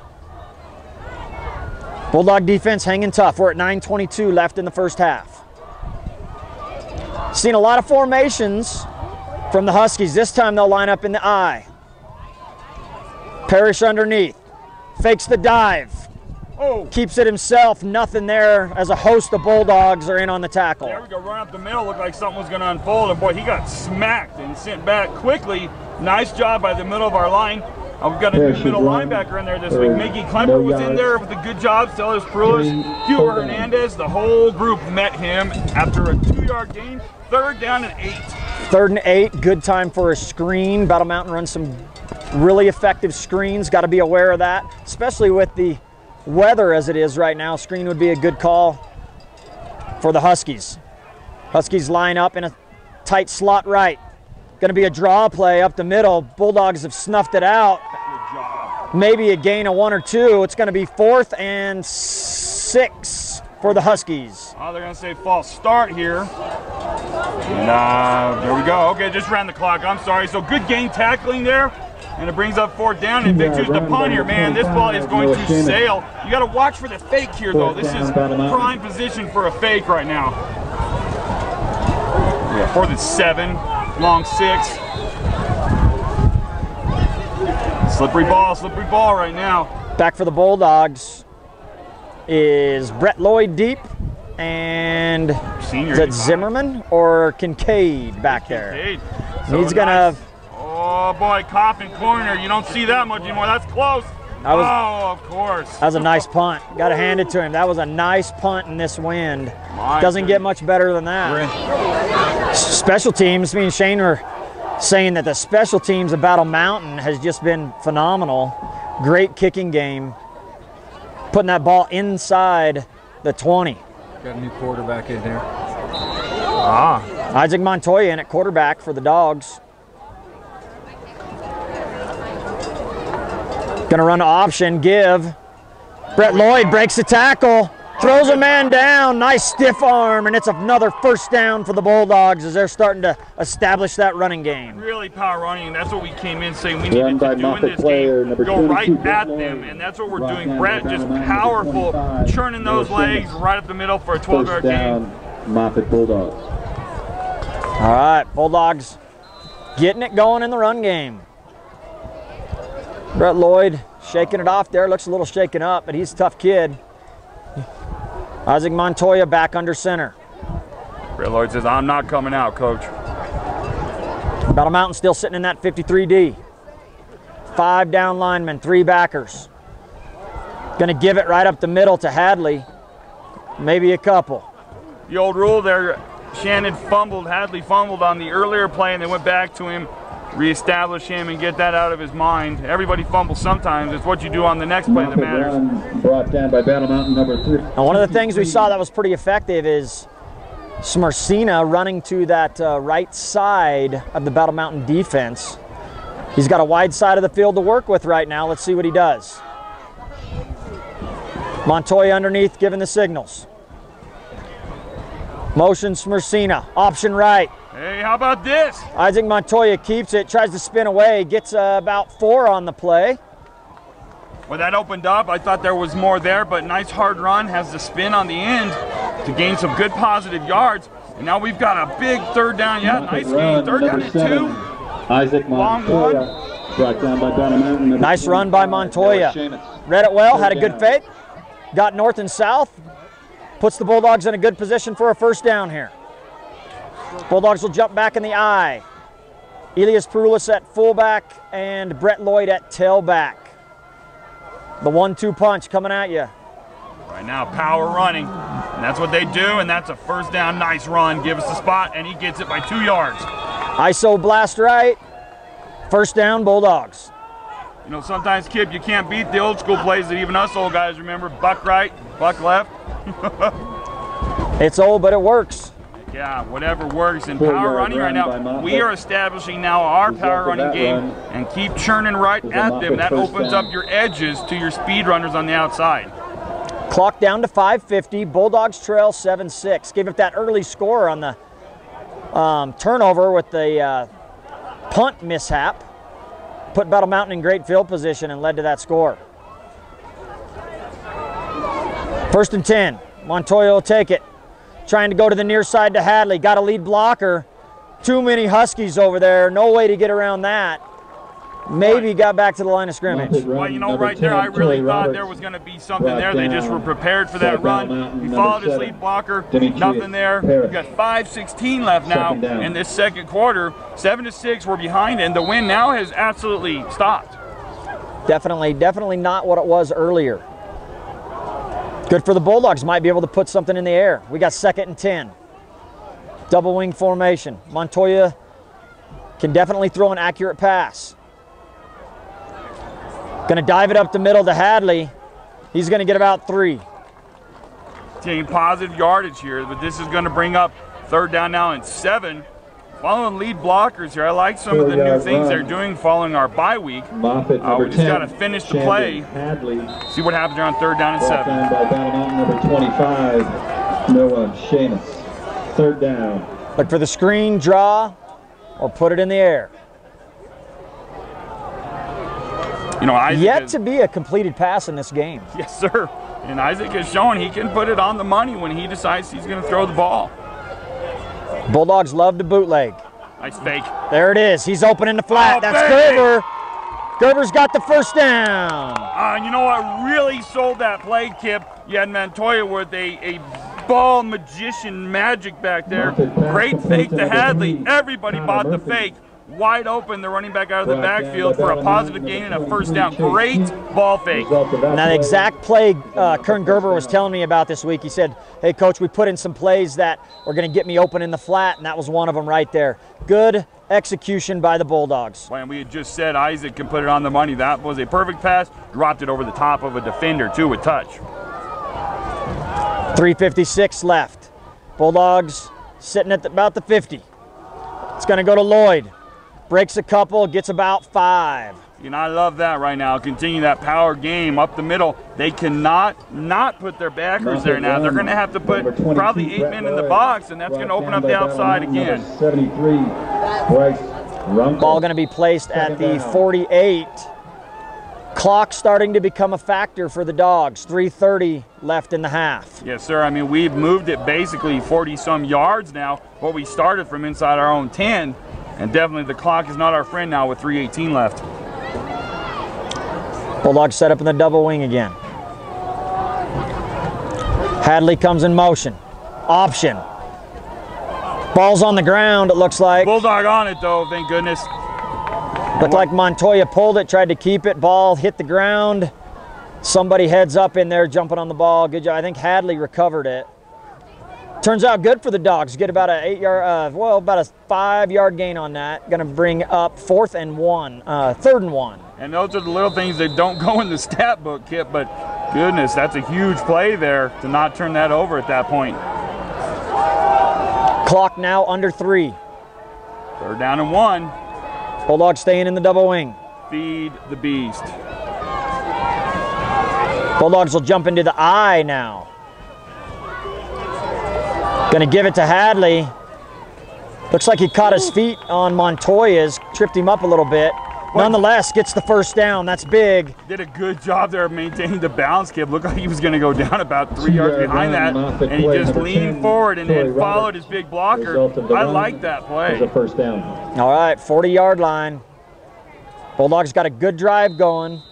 [SPEAKER 1] Bulldog defense hanging tough. We're at 9:22 left in the first half. Seen a lot of formations from the Huskies. This time they'll line up in the I. Parrish underneath. Fakes the dive.
[SPEAKER 2] Oh.
[SPEAKER 1] Keeps it himself. Nothing there as a host of Bulldogs are in on the tackle.
[SPEAKER 2] There we go. Run up the middle. Looked like something was going to unfold. And boy, he got smacked and sent back quickly. Nice job by the middle of our line. We've got a new middle linebacker in there this week. Mickey Klemper was in there with a good job. Sellers Prulis, Hugh Hernandez. The whole group met him after a 2-yard gain. 3rd down and 8.
[SPEAKER 1] 3rd and 8. Good time for a screen. Battle Mountain runs some really effective screens. Got to be aware of that, especially with the weather as it is right now. Screen would be a good call for the Huskies. Huskies line up in a tight slot right. Going to be a draw play up the middle. Bulldogs have snuffed it out.
[SPEAKER 2] Good job.
[SPEAKER 1] Maybe a gain of 1 or 2. It's going to be 4th and 6 for the Huskies.
[SPEAKER 2] Oh, they're going to say false start here. And there we go. Okay, just ran the clock. I'm sorry. So good game tackling there. And it brings up 4th down. And Vic, choose the punt here, man. This ball is going to sail. You got to watch for the fake here, though. This is prime position for a fake right now. Yeah, 4th and 7. Long 6. Slippery ball right now.
[SPEAKER 1] Back for the Bulldogs is Brett Lloyd deep, and
[SPEAKER 2] Senior,
[SPEAKER 1] is it Zimmerman or Kincaid back there?
[SPEAKER 2] Kincaid.
[SPEAKER 1] So he's gonna.
[SPEAKER 2] Oh boy, coffin corner. You don't see that much anymore. That's close. Oh, of course.
[SPEAKER 1] That was a nice punt. Got to hand it to him. That was a nice punt in this wind. Doesn't get much better than that. Special teams, me and Shane were saying that the special teams of Battle Mountain has just been phenomenal. Great kicking game. Putting that ball inside the 20.
[SPEAKER 5] Got a new quarterback in there.
[SPEAKER 1] Isaac Montoya in at quarterback for the Dogs. Gonna run option, give. Brett Lloyd breaks the tackle, throws a man down, nice stiff arm, and it's another 1st down for the Bulldogs as they're starting to establish that running game.
[SPEAKER 2] Really power running, and that's what we came in saying we needed to do in this game. Go right at them, and that's what we're doing. Brett just powerful, churning those legs right up the middle for a 12-yard gain.
[SPEAKER 3] Moffat Bulldogs.
[SPEAKER 1] All right, Bulldogs getting it going in the run game. Brett Lloyd shaking it off there. Looks a little shaken up, but he's a tough kid. Isaac Montoya back under center.
[SPEAKER 2] Brett Lloyd says, I'm not coming out, coach.
[SPEAKER 1] Battle Mountain still sitting in that 53D. 5 down linemen, 3 backers. Going to give it right up the middle to Hadley. Maybe a couple.
[SPEAKER 2] The old rule there, Shannon fumbled, Hadley fumbled on the earlier play, and they went back to him, reestablish him, and get that out of his mind. Everybody fumbles sometimes. It's what you do on the next play that matters.
[SPEAKER 3] Brought down by Battle Mountain number 3.
[SPEAKER 1] Now, one of the things we saw that was pretty effective is Smersina running to that right side of the Battle Mountain defense. He's got a wide side of the field to work with right now. Let's see what he does. Montoya underneath giving the signals. Motion Smersina, option right.
[SPEAKER 2] Hey, how about this?
[SPEAKER 1] Isaac Montoya keeps it, tries to spin away, gets about 4 on the play.
[SPEAKER 2] Well, that opened up. I thought there was more there, but nice hard run, has the spin on the end to gain some good positive yards. And now we've got a big third down. Yeah, nice gain. Third down and 2.
[SPEAKER 3] Isaac Montoya, brought down by Battle Mountain.
[SPEAKER 1] Nice run by Montoya. Read it well, had a good fake. Got north and south. Puts the Bulldogs in a good position for a first down here. Bulldogs will jump back in the I. Elias Peroulis at fullback and Brett Lloyd at tailback. The 1-2 punch coming at you.
[SPEAKER 2] Right now, power running. And that's what they do, and that's a first down. Nice run. Give us the spot, and he gets it by 2 yards.
[SPEAKER 1] ISO blast right. First down, Bulldogs.
[SPEAKER 2] You know, sometimes, Kip, you can't beat the old school plays that even us old guys remember. Buck right, buck left.
[SPEAKER 1] It's old, but it works.
[SPEAKER 2] Yeah, whatever works. And power running right now, we are establishing now our power running game and keep churning right at them. That opens up your edges to your speed runners on the outside.
[SPEAKER 1] Clock down to 5:50. Bulldogs trail 7-6. Gave up that early score on the turnover with the punt mishap. Put Battle Mountain in great field position and led to that score. First and 10. Montoya will take it. Trying to go to the near side to Hadley. Got a lead blocker. Too many Huskies over there. No way to get around that. Maybe got back to the line of scrimmage.
[SPEAKER 2] Well, you know, right there, I really thought there was going to be something there. They just were prepared for that run. He followed his lead blocker. Nothing there. We've got 5:16 left now in this second quarter. 7-6, we're behind, and the wind now has absolutely stopped.
[SPEAKER 1] Definitely not what it was earlier. Good for the Bulldogs. Might be able to put something in the air. We got 2nd and 10. Double wing formation. Montoya can definitely throw an accurate pass. Gonna dive it up the middle to Hadley. He's gonna get about 3.
[SPEAKER 2] Taking positive yardage here, but this is gonna bring up third down now and 7. Following lead blockers here. I like some of the new things they're doing following our bye week. We just got to finish the play. See what happens here on third down and 7.
[SPEAKER 3] Down by Battle Mountain, number 25, Noah Seamus. Third down.
[SPEAKER 1] Look for the screen, draw, or put it in the air.
[SPEAKER 2] You know, Isaac
[SPEAKER 1] yet to be a completed pass in this game.
[SPEAKER 2] Yes, sir. And Isaac has shown he can put it on the money when he decides he's going to throw the ball.
[SPEAKER 1] Bulldogs love to bootleg.
[SPEAKER 2] Nice fake.
[SPEAKER 1] There it is. He's open in the flat. That's Gerber. Gerber's got the first down.
[SPEAKER 2] You know what really sold that play, Kip? You had Montoya with a ball magician magic back there. Great fake to Hadley. Everybody bought the fake. Wide open, the running back out of the backfield for a positive gain and a first down. Great ball fake.
[SPEAKER 1] Now the exact play Kern Gerber was telling me about this week. He said, hey coach, we put in some plays that were going to get me open in the flat, and that was one of them right there. Good execution by the Bulldogs.
[SPEAKER 2] When we had just said Isaac can put it on the money, that was a perfect pass. Dropped it over the top of a defender too with touch.
[SPEAKER 1] 3:56 left. Bulldogs sitting at about the 50. It's going to go to Lloyd. Breaks a couple, gets about 5.
[SPEAKER 2] You know, I love that right now. Continue that power game up the middle. They cannot not put their backers there now. They're going to have to put probably 8 men in the box, and that's going to open up the outside again.
[SPEAKER 3] 73, Bryce Runkle.
[SPEAKER 1] Ball going to be placed at the 48. Clock starting to become a factor for the Dogs. 3:30 left in the half.
[SPEAKER 2] Yes, sir. I mean, we've moved it basically 40-some yards now, but we started from inside our own 10. And definitely the clock is not our friend now with 3:18 left.
[SPEAKER 1] Bulldogs set up in the double wing again. Hadley comes in motion. Option. Ball's on the ground, it looks like.
[SPEAKER 2] Bulldog on it, though, thank goodness.
[SPEAKER 1] Looked like Montoya pulled it, tried to keep it. Ball hit the ground. Somebody heads up in there, jumping on the ball. Good job. I think Hadley recovered it. Turns out good for the Dogs. Get about a 5-yard gain on that. Going to bring up 3rd and 1.
[SPEAKER 2] And those are the little things that don't go in the stat book, Kip, but goodness, that's a huge play there to not turn that over at that point.
[SPEAKER 1] Clock now under 3.
[SPEAKER 2] 3rd down and 1.
[SPEAKER 1] Bulldogs staying in the double wing.
[SPEAKER 2] Feed the beast.
[SPEAKER 1] Bulldogs will jump into the I now. Going to give it to Hadley. Looks like he caught his feet on Montoya's, tripped him up a little bit. Nonetheless, gets the first down. That's big.
[SPEAKER 2] Did a good job there of maintaining the balance, Kip. Looked like he was going to go down about 3 yards behind that, and he just leaned forward and then followed his big blocker. I like that play.
[SPEAKER 3] A first down.
[SPEAKER 1] All right, 40-yard line. Bulldogs got a good drive going.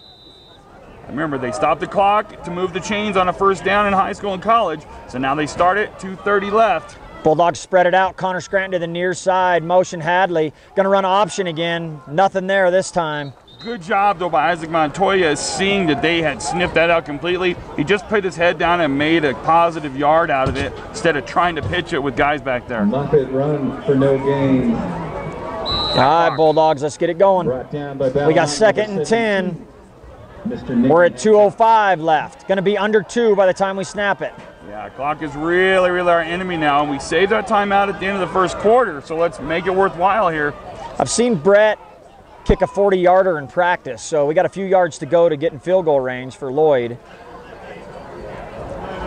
[SPEAKER 2] Remember, they stopped the clock to move the chains on a first down in high school and college, so now they start it, 2:30 left.
[SPEAKER 1] Bulldogs spread it out. Connor Scranton to the near side. Motion Hadley. Going to run option again. Nothing there this time.
[SPEAKER 2] Good job, though, by Isaac Montoya, seeing that they had sniffed that out completely. He just put his head down and made a positive yard out of it instead of trying to pitch it with guys back there.
[SPEAKER 3] Muffet run for no gain.
[SPEAKER 1] All right, Bulldogs, let's get it going. We got 2nd and 10. We're at 2:05 left. Going to be under 2 by the time we snap it.
[SPEAKER 2] Yeah, clock is really, really our enemy now, and we saved our timeout at the end of the first quarter, so let's make it worthwhile here.
[SPEAKER 1] I've seen Brett kick a 40-yarder in practice, so we got a few yards to go to get in field goal range for Lloyd.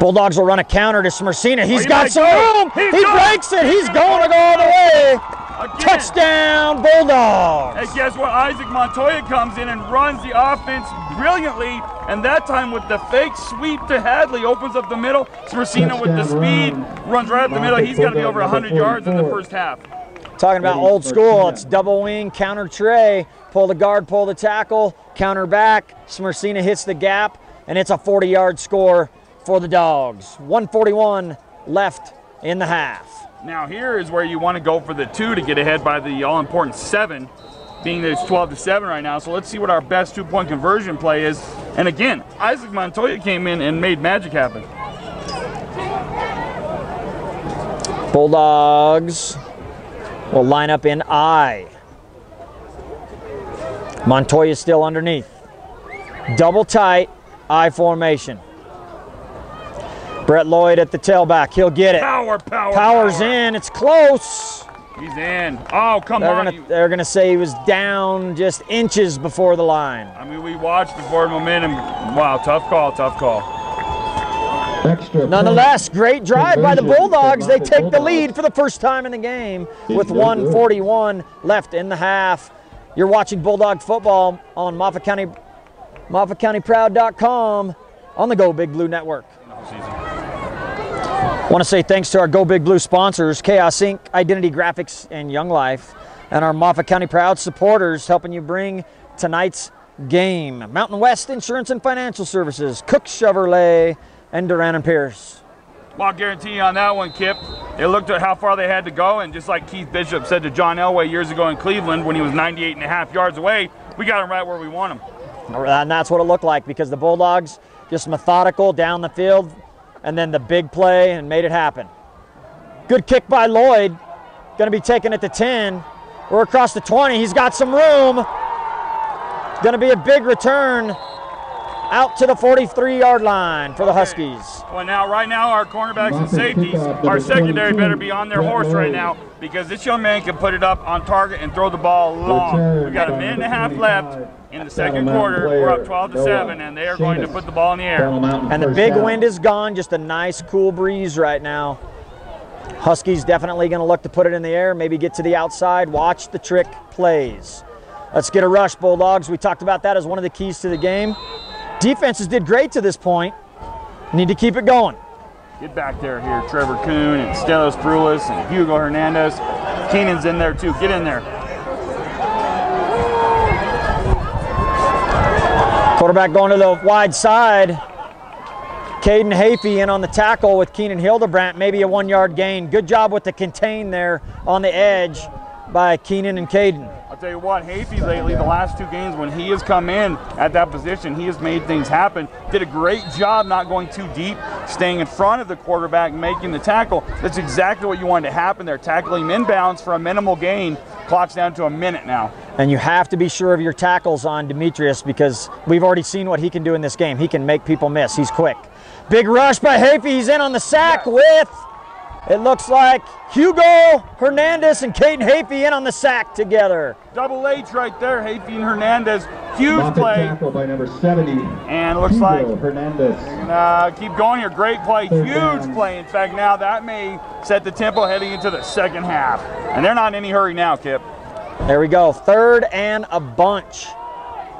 [SPEAKER 1] Bulldogs will run a counter to Smersina. He's got some room. He breaks it. He's going to go all the way.
[SPEAKER 2] Again.
[SPEAKER 1] Touchdown, Bulldogs.
[SPEAKER 2] And guess what? Isaac Montoya comes in and runs the offense brilliantly, and that time with the fake sweep to Hadley, opens up the middle. Smersina with the speed, runs right up the middle. He's got to be over 100 yards in the first half.
[SPEAKER 1] Talking about old school, it's double wing, counter tray, pull the guard, pull the tackle, counter back. Smersina hits the gap, and it's a 40-yard score for the Dogs. 1:41 left in the half.
[SPEAKER 2] Now here is where you want to go for the 2 to get ahead by the all-important 7, being that it's 12-7 right now. So let's see what our best 2-point conversion play is. And again, Isaac Montoya came in and made magic happen.
[SPEAKER 1] Bulldogs will line up in I. Montoya still underneath. Double tight, I formation. Brett Lloyd at the tailback. He'll get it. Power's in. It's close.
[SPEAKER 2] He's in. Oh, come on.
[SPEAKER 1] They're going to say he was down just inches before the line.
[SPEAKER 2] I mean, we watched the forward momentum. Wow, tough call, tough call.
[SPEAKER 1] Nonetheless, great drive by the Bulldogs. They take the lead for the first time in the game with 1:41 left in the half. You're watching Bulldog football on MOFFATCOUNTYPROUD.COM on the Go Big Blue Network. I want to say thanks to our Go Big Blue sponsors, Chaos Inc., Identity Graphics, and Young Life, and our Moffat County Proud supporters helping you bring tonight's game. Mountain West Insurance and Financial Services, Cook Chevrolet, and Duran and Pierce.
[SPEAKER 2] Well, I'll guarantee you on that one, Kip, they looked at how far they had to go, and just like Keith Bishop said to John Elway years ago in Cleveland when he was 98.5 yards away, we got him right where we want him.
[SPEAKER 1] And that's what it looked like, because the Bulldogs just methodical down the field, and then the big play and made it happen. Good kick by Lloyd. Going to be taken at the 10. We're across the 20. He's got some room. Going to be a big return out to the 43-yard line for the Huskies.
[SPEAKER 2] Well, now, right now, our cornerbacks and safeties, our secondary better be on their horse right now, because this young man can put it up on target and throw the ball long. We've got a minute and a half left in the second quarter. We're up 12-7, and they are going to put the ball in the air.
[SPEAKER 1] And the big wind is gone. Just a nice, cool breeze right now. Huskies definitely going to look to put it in the air, maybe get to the outside, watch the trick plays. Let's get a rush, Bulldogs. We talked about that as one of the keys to the game. Defenses did great to this point. Need to keep it going.
[SPEAKER 2] Get back there here, Trevor Kuhn and Stelos Brulis and Hugo Hernandez. Keenan's in there too. Get in there.
[SPEAKER 1] Quarterback going to the wide side. Caden Hafey in on the tackle with Keenan Hildebrandt, maybe a 1-yard gain. Good job with the contain there on the edge by Keenan and Caden.
[SPEAKER 2] I'll tell you what, Hafey lately, the last 2 games when he has come in at that position, he has made things happen. Did a great job not going too deep, staying in front of the quarterback, making the tackle. That's exactly what you wanted to happen there. Tackling inbounds for a minimal gain. Clock's down to a minute now.
[SPEAKER 1] And you have to be sure of your tackles on Demetrius, because we've already seen what he can do in this game. He can make people miss. He's quick. Big rush by Hafey. He's in on the sack with, it looks like, Hugo Hernandez and Caden Hafey in on the sack together.
[SPEAKER 2] Double H right there, Hafey and Hernandez. Huge play.
[SPEAKER 3] Tackle by number 70.
[SPEAKER 2] And it looks
[SPEAKER 3] Hugo
[SPEAKER 2] like
[SPEAKER 3] Hernandez.
[SPEAKER 2] Keep going here. Great play. Huge play. In fact, now that may set the tempo heading into the second half. And they're not in any hurry now, Kip.
[SPEAKER 1] There we go, 3rd and a bunch.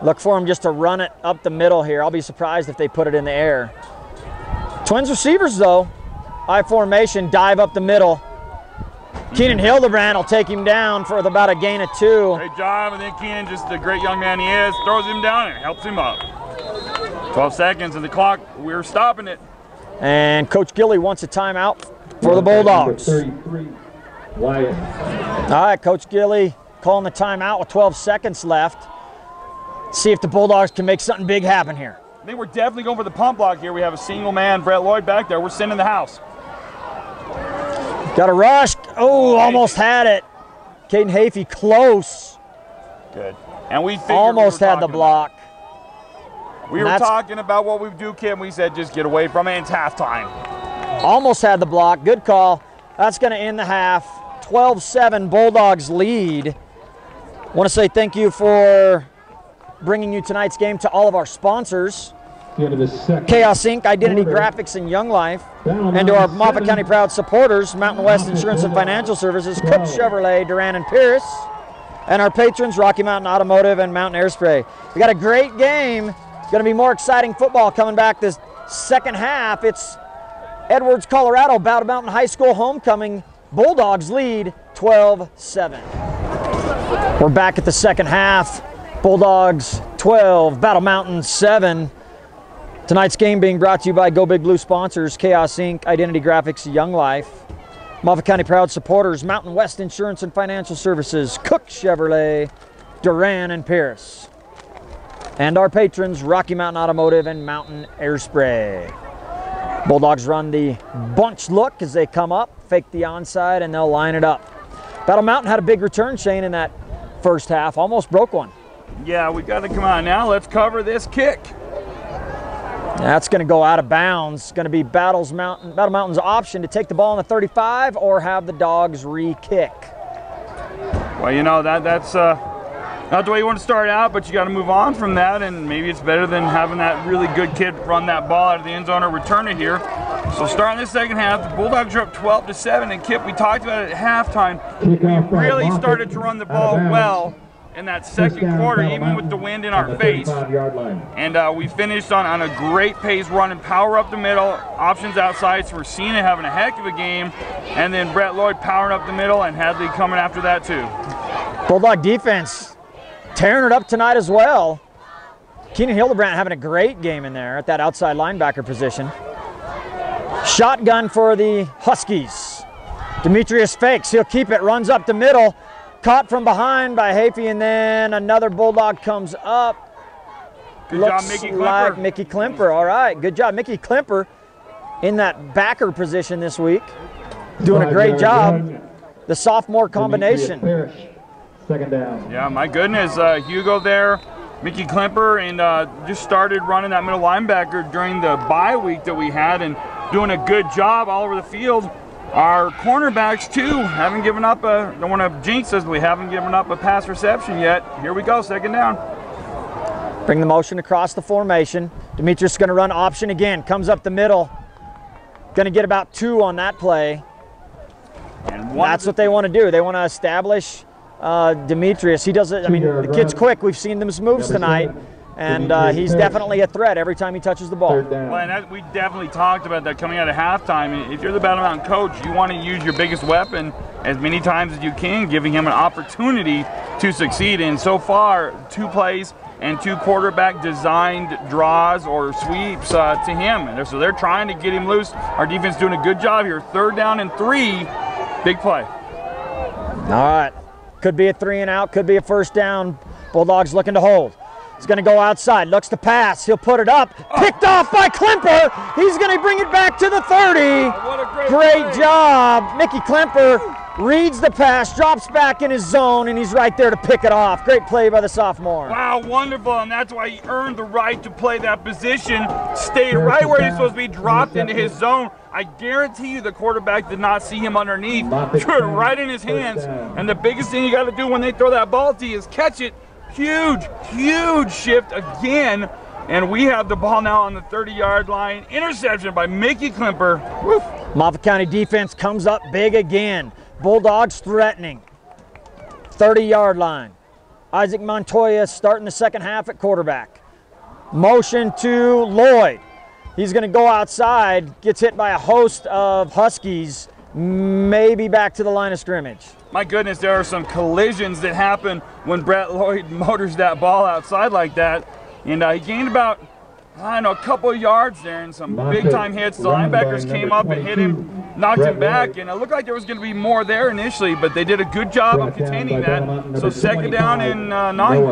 [SPEAKER 1] Look for them just to run it up the middle here. I'll be surprised if they put it in the air. Twins receivers though, I formation, dive up the middle. Keenan Hildebrand will take him down for about a gain of 2.
[SPEAKER 2] Great job, and then Keenan, just the great young man he is, throws him down and helps him up. 12 seconds on the clock, we're stopping it.
[SPEAKER 1] And Coach Gilly wants a timeout for the Bulldogs.
[SPEAKER 3] 33, Wyatt.
[SPEAKER 1] All right, Coach Gilly calling the timeout with 12 seconds left. See if the Bulldogs can make something big happen here.
[SPEAKER 2] I think we're definitely going for the pump block here. We have a single man, Brett Lloyd, back there. We're sending the house.
[SPEAKER 1] Got a rush. Oh, almost had it. Caden Hafey close.
[SPEAKER 2] Good. And we
[SPEAKER 1] almost had the block.
[SPEAKER 2] We were talking about what we do, Kim. We said just get away from it. It's halftime.
[SPEAKER 1] Almost had the block. Good call. That's going to end the half. 12-7 Bulldogs lead. Want to say thank you for bringing you tonight's game to all of our sponsors. Chaos Inc., Identity Graphics, and Young Life. And to our Moffat County Proud supporters, Mountain West Insurance and Financial Services, Cook Chevrolet, Duran and Pierce. And our patrons, Rocky Mountain Automotive and Mountain Airspray. We got a great game. It's going to be more exciting football coming back this second half. It's Edwards, Colorado, Battle Mountain High School homecoming. Bulldogs lead 12-7. We're back at the second half. Bulldogs 12, Battle Mountain 7. Tonight's game being brought to you by Go Big Blue sponsors, Chaos Inc., Identity Graphics, Young Life. Moffat County Proud supporters, Mountain West Insurance and Financial Services, Cook Chevrolet, Duran and Pierce. And our patrons, Rocky Mountain Automotive and Mountain Airspray. Bulldogs run the bunch look as they come up, fake the onside, and they'll line it up. Battle Mountain had a big return, Shane, in that first half. Almost broke one.
[SPEAKER 2] Yeah, we got to come out now. Let's cover this kick.
[SPEAKER 1] That's going to go out of bounds. It's going to be Battle Mountain's option to take the ball on the 35 or have the Dogs re-kick.
[SPEAKER 2] Well, you know, that's not the way you want to start out, but you got to move on from that, and maybe it's better than having that really good kid run that ball out of the end zone or return it here. So starting the second half, the Bulldogs are up 12-7, and Kip, we talked about it at halftime. We really started to run the ball well in that second quarter, even with the wind in our face. And we finished on a great pace, running power up the middle, options outside, so we're seeing it having a heck of a game. And then Brett Lloyd powering up the middle, and Hadley coming after that too. Bulldog
[SPEAKER 1] defense tearing it up tonight as well. Keenan Hildebrand having a great game in there at that outside linebacker position. Shotgun for the Huskies. Demetrius fakes, he'll keep it, runs up the middle. Caught from behind by Hafey, and then another Bulldog comes up.
[SPEAKER 2] Good job, Mickey Klimper.
[SPEAKER 1] Like Mickey Klimper. All right, good job. Mickey Klimper in that backer position this week. Doing a great job. The sophomore combination.
[SPEAKER 3] Second down.
[SPEAKER 2] Yeah, my goodness. Hugo there, Mickey Klimper, and just started running that middle linebacker during the bye week that we had, and doing a good job all over the field. Our cornerbacks, too, haven't given up a, don't want to jinx us, but we haven't given up a pass reception yet. Here we go, second down.
[SPEAKER 1] Bring the motion across the formation. Demetrius is going to run option again, comes up the middle. Going to get about 2 on that play. And that's what they want to do. They want to establish Demetrius. He does it, I mean, the kid's quick. We've seen them moves tonight. And he's definitely a threat every time he touches the ball.
[SPEAKER 2] Well, and we definitely talked about that coming out of halftime. If you're the Battle Mountain coach, you want to use your biggest weapon as many times as you can, giving him an opportunity to succeed. And so far, 2 plays and 2 quarterback designed draws or sweeps to him. And so they're trying to get him loose. Our defense doing a good job here. 3rd down and 3, big play.
[SPEAKER 1] All right, could be a 3 and out, could be a first down. Bulldogs looking to hold. He's going to go outside, looks to pass, he'll put it up, picked off by Klimper. He's going to bring it back to the 30.
[SPEAKER 2] What a
[SPEAKER 1] great job. Mickey Klimper reads the pass, drops back in his zone, and he's right there to pick it off. Great play by the sophomore.
[SPEAKER 2] Wow, wonderful, and that's why he earned the right to play that position. Stayed right where he's supposed to be, dropped into his zone. I guarantee you the quarterback did not see him underneath. Threw it right in his hands, and the biggest thing you got to do when they throw that ball to you is catch it. Huge, huge shift again, and we have the ball now on the 30-yard line. Interception by Mickey Klimper. Woof.
[SPEAKER 1] Moffat County defense comes up big again. Bulldogs threatening. 30-yard line. Isaac Montoya starting the second half at quarterback. Motion to Lloyd. He's going to go outside, gets hit by a host of Huskies, maybe back to the line of scrimmage.
[SPEAKER 2] My goodness, there are some collisions that happen when Brett Lloyd motors that ball outside like that. And he gained about, I don't know, a couple of yards there and some big-time hits. The linebackers came up and hit him, knocked him back, and it looked like there was going to be more there initially, but they did a good job of containing that. So second down and 9.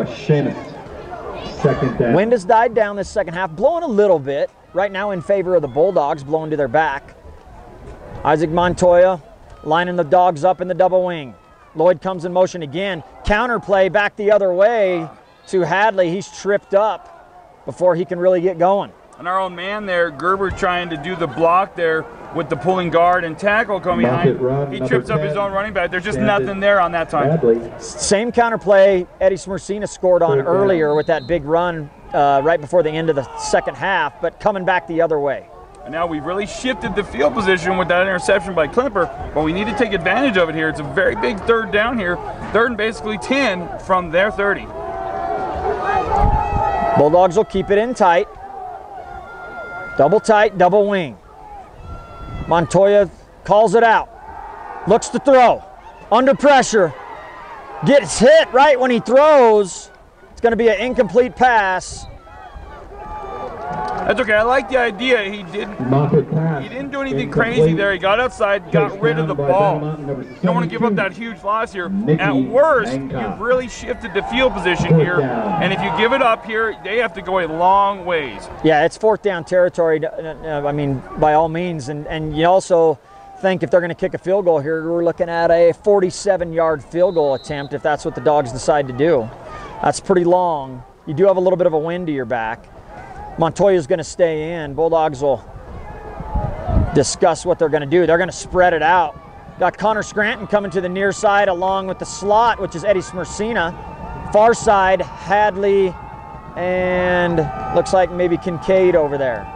[SPEAKER 1] Wind has died down this second half, blowing a little bit. Right now in favor of the Bulldogs, blowing to their back. Isaac Montoya lining the Dogs up in the double wing. Lloyd comes in motion again. Counter play back the other way to Hadley. He's tripped up before he can really get going.
[SPEAKER 2] And our own man there, Gerber, trying to do the block there with the pulling guard and tackle coming behind. He trips up his own running back. There's just nothing there on that time.
[SPEAKER 1] Same counter play Eddie Smersina scored on earlier with that big run right before the end of the second half, but coming back the other way.
[SPEAKER 2] And now we've really shifted the field position with that interception by Klimper, but we need to take advantage of it here. It's a very big third down here. Third and basically 10 from their 30.
[SPEAKER 1] Bulldogs will keep it in tight. Double tight, double wing. Montoya calls it out. Looks to throw. Under pressure. Gets hit right when he throws. It's going to be an incomplete pass.
[SPEAKER 2] That's okay. I like the idea. He didn't do anything crazy there. He got outside, got rid of the ball. You don't want to give up that huge loss here. At worst, you've really shifted the field position here. And if you give it up here, they have to go a long ways.
[SPEAKER 1] Yeah, it's fourth down territory, I mean, by all means. And you also think if they're going to kick a field goal here, we're looking at a 47-yard field goal attempt if that's what the Dogs decide to do. That's pretty long. You do have a little bit of a wind to your back. Montoya's going to stay in. Bulldogs will discuss what they're going to do. They're going to spread it out. Got Connor Scranton coming to the near side along with the slot, which is Eddie Smersina. Far side, Hadley, and looks like maybe Kincaid over there.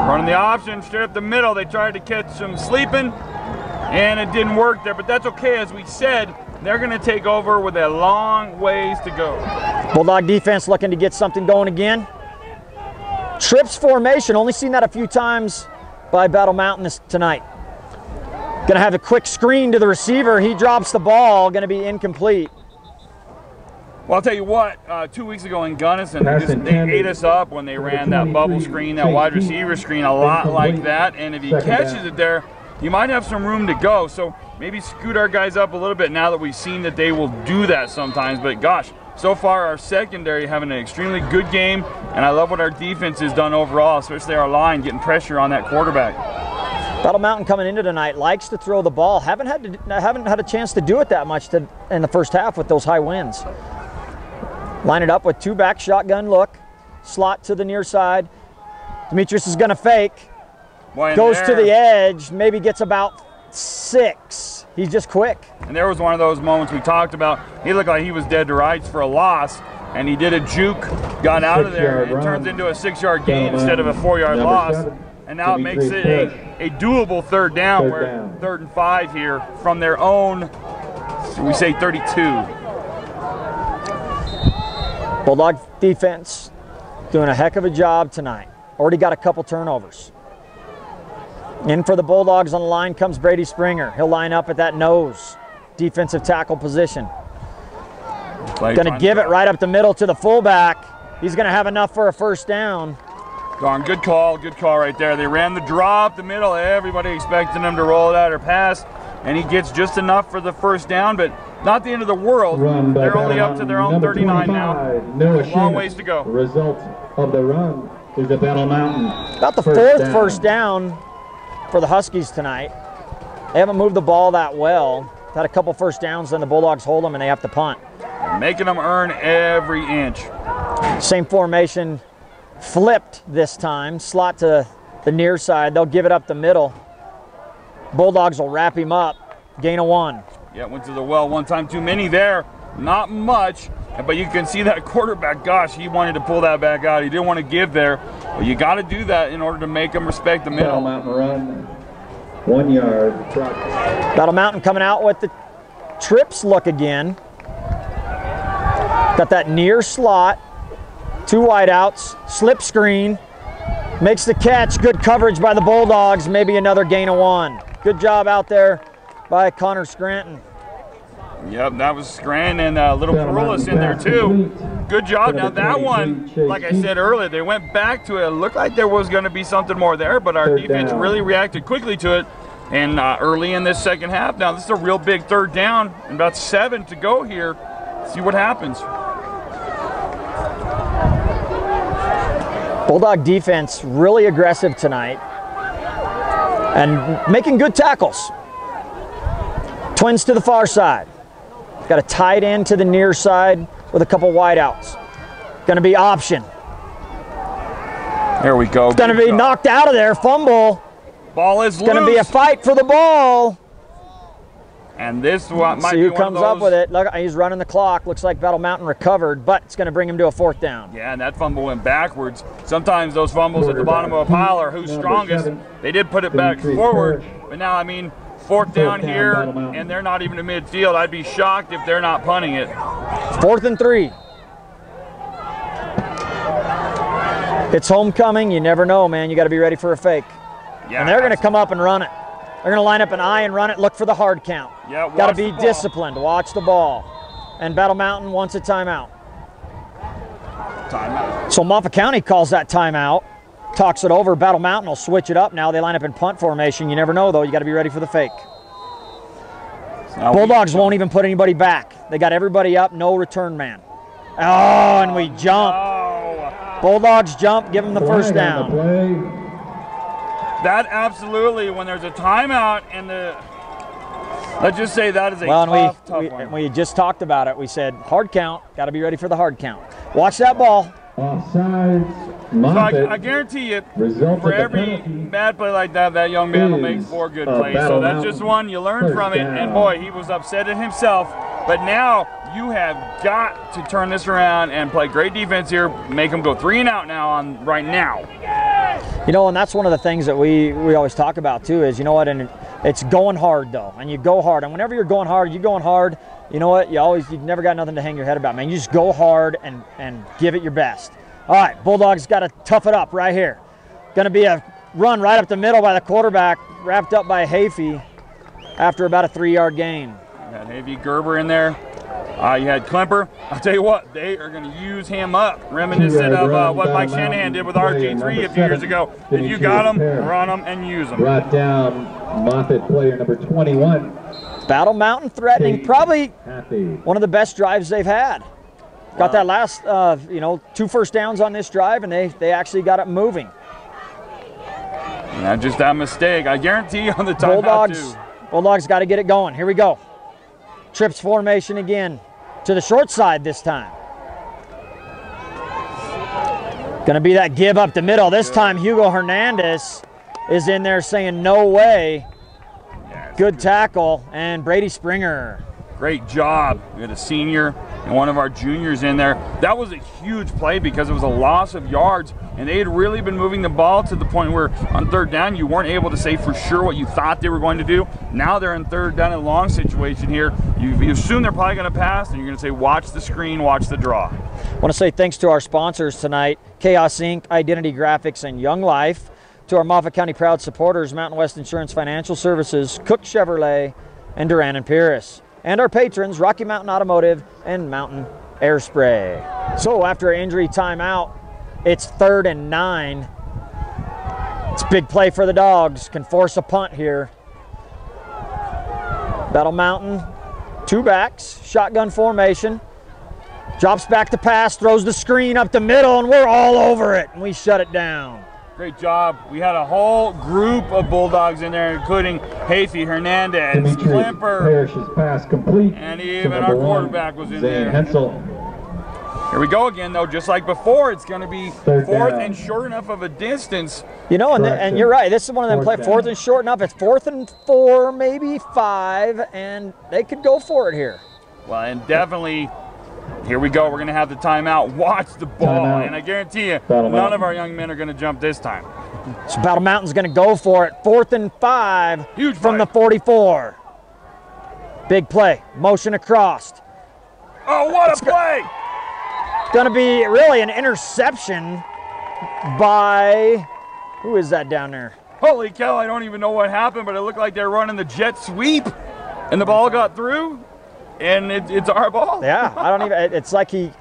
[SPEAKER 2] Running the option straight up the middle. They tried to catch some sleeping, and it didn't work there, but that's okay. As we said, they're going to take over with a long ways to go.
[SPEAKER 1] Bulldog defense looking to get something going again. Trips formation, only seen that a few times by Battle Mountain tonight. Gonna have a quick screen to the receiver. He drops the ball, gonna be incomplete.
[SPEAKER 2] Well, I'll tell you what, 2 weeks ago in Gunnison, they ate us up when they ran that bubble screen, that wide receiver screen, a lot like that. And if he catches it there, you might have some room to go. So maybe scoot our guys up a little bit now that we've seen that they will do that sometimes. But gosh, so far our secondary having an extremely good game, and I love what our defense has done overall, especially our line getting pressure on that quarterback.
[SPEAKER 1] Battle Mountain coming into tonight likes to throw the ball. Haven't had a chance to do it that much in the first half with those high winds. Line it up with two back, shotgun look, slot to the near side. Demetrius is going to fake. Goes to the edge, maybe gets about 6. He's just quick.
[SPEAKER 2] And there was one of those moments we talked about. He looked like he was dead to rights for a loss, and he did a juke, got out of there, and it turns into a 6-yard gain instead of a 4-yard loss. And now it makes it a doable third down. We're 3rd and 5 here from their own, we say 32.
[SPEAKER 1] Bulldog defense doing a heck of a job tonight. Already got a couple turnovers. In for the Bulldogs on the line comes Brady Springer. He'll line up at that nose defensive tackle position. Going to give it right up the middle to the fullback. He's going to have enough for a first down.
[SPEAKER 2] Darn, good call right there. They ran the draw up the middle. Everybody expecting him to roll it out or pass, and he gets just enough for the first down, but not the end of the world. They're only up to their own 39 now. Long ways to go.
[SPEAKER 3] The result of the run is the Battle Mountain.
[SPEAKER 1] About the fourth first down for the Huskies tonight. They haven't moved the ball that well. Had a couple first downs, then the Bulldogs hold them and they have to punt.
[SPEAKER 2] Making them earn every inch.
[SPEAKER 1] Same formation, flipped this time. Slot to the near side. They'll give it up the middle. Bulldogs will wrap him up. Gain of 1.
[SPEAKER 2] Yeah, went to the well one time too many there. Not much, but you can see that quarterback, gosh, he wanted to pull that back out. He didn't want to give there. But you got to do that in order to make them respect the middle.
[SPEAKER 3] Battle Mountain run, 1 yard.
[SPEAKER 1] Battle Mountain coming out with the trips look again. Got that near slot, 2 wideouts, slip screen, makes the catch, good coverage by the Bulldogs, maybe another gain of 1. Good job out there by Connor Scranton.
[SPEAKER 2] Yep, that was Scranton and Little Perulis in there too. Good job. Now that one, like I said earlier, they went back to it. It looked like there was going to be something more there, but our defense really reacted quickly to it. And early in this second half, now this is a real big 3rd down, and about 7 to go here. See what happens.
[SPEAKER 1] Bulldog defense really aggressive tonight and making good tackles. Twins to the far side. Got a tight end to the near side with a couple wideouts. Going to be option.
[SPEAKER 2] There we go.
[SPEAKER 1] It's going to be knocked out of there. Fumble.
[SPEAKER 2] Ball is loose.
[SPEAKER 1] Going to be a fight for the ball.
[SPEAKER 2] And this one might
[SPEAKER 1] see
[SPEAKER 2] be
[SPEAKER 1] who
[SPEAKER 2] one
[SPEAKER 1] comes
[SPEAKER 2] of
[SPEAKER 1] up
[SPEAKER 2] those.
[SPEAKER 1] with it. Look, he's running the clock. Looks like Battle Mountain recovered, but it's going to bring him to a 4th down.
[SPEAKER 2] Yeah, and that fumble went backwards. Sometimes those fumbles at the bottom of a pile are who's strongest. They did put it back forward, but now, I mean, 4th down here, and they're not even in midfield. I'd be shocked if they're not punting it.
[SPEAKER 1] 4th and 3. It's homecoming. You never know, man. You got to be ready for a fake.
[SPEAKER 2] Yeah,
[SPEAKER 1] and they're going to come up and run it. They're going to line up an I and run it. Look for the hard count.
[SPEAKER 2] Yeah,
[SPEAKER 1] got to be disciplined. Watch the ball. And Battle Mountain wants a timeout.
[SPEAKER 2] Timeout.
[SPEAKER 1] So Moffat County calls that timeout. Talks it over. Battle Mountain will switch it up now. They line up in punt formation. You never know, though. You got to be ready for the fake. Bulldogs won't even put anybody back. They got everybody up. No return man. Oh, and we jump.
[SPEAKER 2] Oh.
[SPEAKER 1] Bulldogs jump. Give them the 1st down.
[SPEAKER 2] That absolutely, when there's a timeout and let's just say that is a tough one.
[SPEAKER 1] We just talked about it. We said hard count, got to be ready for the hard count. Watch that ball.
[SPEAKER 3] Offsides.
[SPEAKER 2] So I guarantee you, for every bad play like that, that young man will make 4 good plays. So that's just one. You learn from it. And boy, he was upset at himself. But now you have got to turn this around and play great defense here. Make them go 3 and out now right now.
[SPEAKER 1] You know, and that's one of the things that we always talk about too is, you know what, and it's going hard though, and you go hard. And whenever you're going hard, you know what, you've never got nothing to hang your head about, man. You just go hard and give it your best. All right, Bulldogs got to tough it up right here. Going to be a run right up the middle by the quarterback, wrapped up by Hafey after about a 3-yard gain.
[SPEAKER 2] You got Havy Gerber in there. You had Klemper. I'll tell you what, they are going to use him up, reminiscent of what Mike Shanahan did with RG3 a few years ago. If you got them, run them and use them.
[SPEAKER 3] Brought down Moffat player number 21.
[SPEAKER 1] Battle Mountain threatening, probably one of the best drives they've had. Got that last, 2 first downs on this drive, and they actually got it moving.
[SPEAKER 2] Not just that mistake. I guarantee you on the timeout too.
[SPEAKER 1] Bulldogs got to get it going. Here we go. Trips formation again to the short side this time. Going to be that give up the middle. This time Hugo Hernandez is in there saying no way. Good tackle, and Brady Springer.
[SPEAKER 2] Great job. We had a senior and one of our juniors in there. That was a huge play because it was a loss of yards, and they had really been moving the ball to the point where on 3rd down you weren't able to say for sure what you thought they were going to do. Now they're in 3rd down and long situation here. You assume they're probably going to pass, and you're going to say watch the screen, watch the draw.
[SPEAKER 1] I want to say thanks to our sponsors tonight, Chaos Inc., Identity Graphics, and Young Life. To our Moffat County proud supporters, Mountain West Insurance Financial Services, Cook Chevrolet, and Duran and Pierce. And our patrons, Rocky Mountain Automotive and Mountain Air Spray. So after an injury timeout, it's 3rd and 9. It's a big play for the Dogs. Can force a punt here. Battle Mountain, 2 backs, shotgun formation. Drops back to pass, throws the screen up the middle, and we're all over it, and we shut it down.
[SPEAKER 2] Great job. We had a whole group of Bulldogs in there, including Hafey, Hernandez, Klemper,
[SPEAKER 3] Parrish's pass complete,
[SPEAKER 2] and even our quarterback was in there.
[SPEAKER 3] Hensel.
[SPEAKER 2] Here we go again, though. Just like before, it's going to be 4th and short enough of a distance.
[SPEAKER 1] You know, and you're right. This is one of them play 4th and short enough. It's 4th and 4, maybe 5, and they could go for it here.
[SPEAKER 2] Well, and definitely. Here we go. We're going to have the timeout. Watch the ball. And I guarantee you, none of our young men are going to jump this time.
[SPEAKER 1] So Battle Mountain's going to go for it. 4th and 5
[SPEAKER 2] Huge
[SPEAKER 1] from
[SPEAKER 2] play.
[SPEAKER 1] the 44. Big play, motion across.
[SPEAKER 2] Oh, what a play!
[SPEAKER 1] Gonna be really an interception by, who is that down there?
[SPEAKER 2] Holy cow, I don't even know what happened, but it looked like they're running the jet sweep, and the ball got through, and it's our ball.
[SPEAKER 1] Yeah, I don't even, it's like he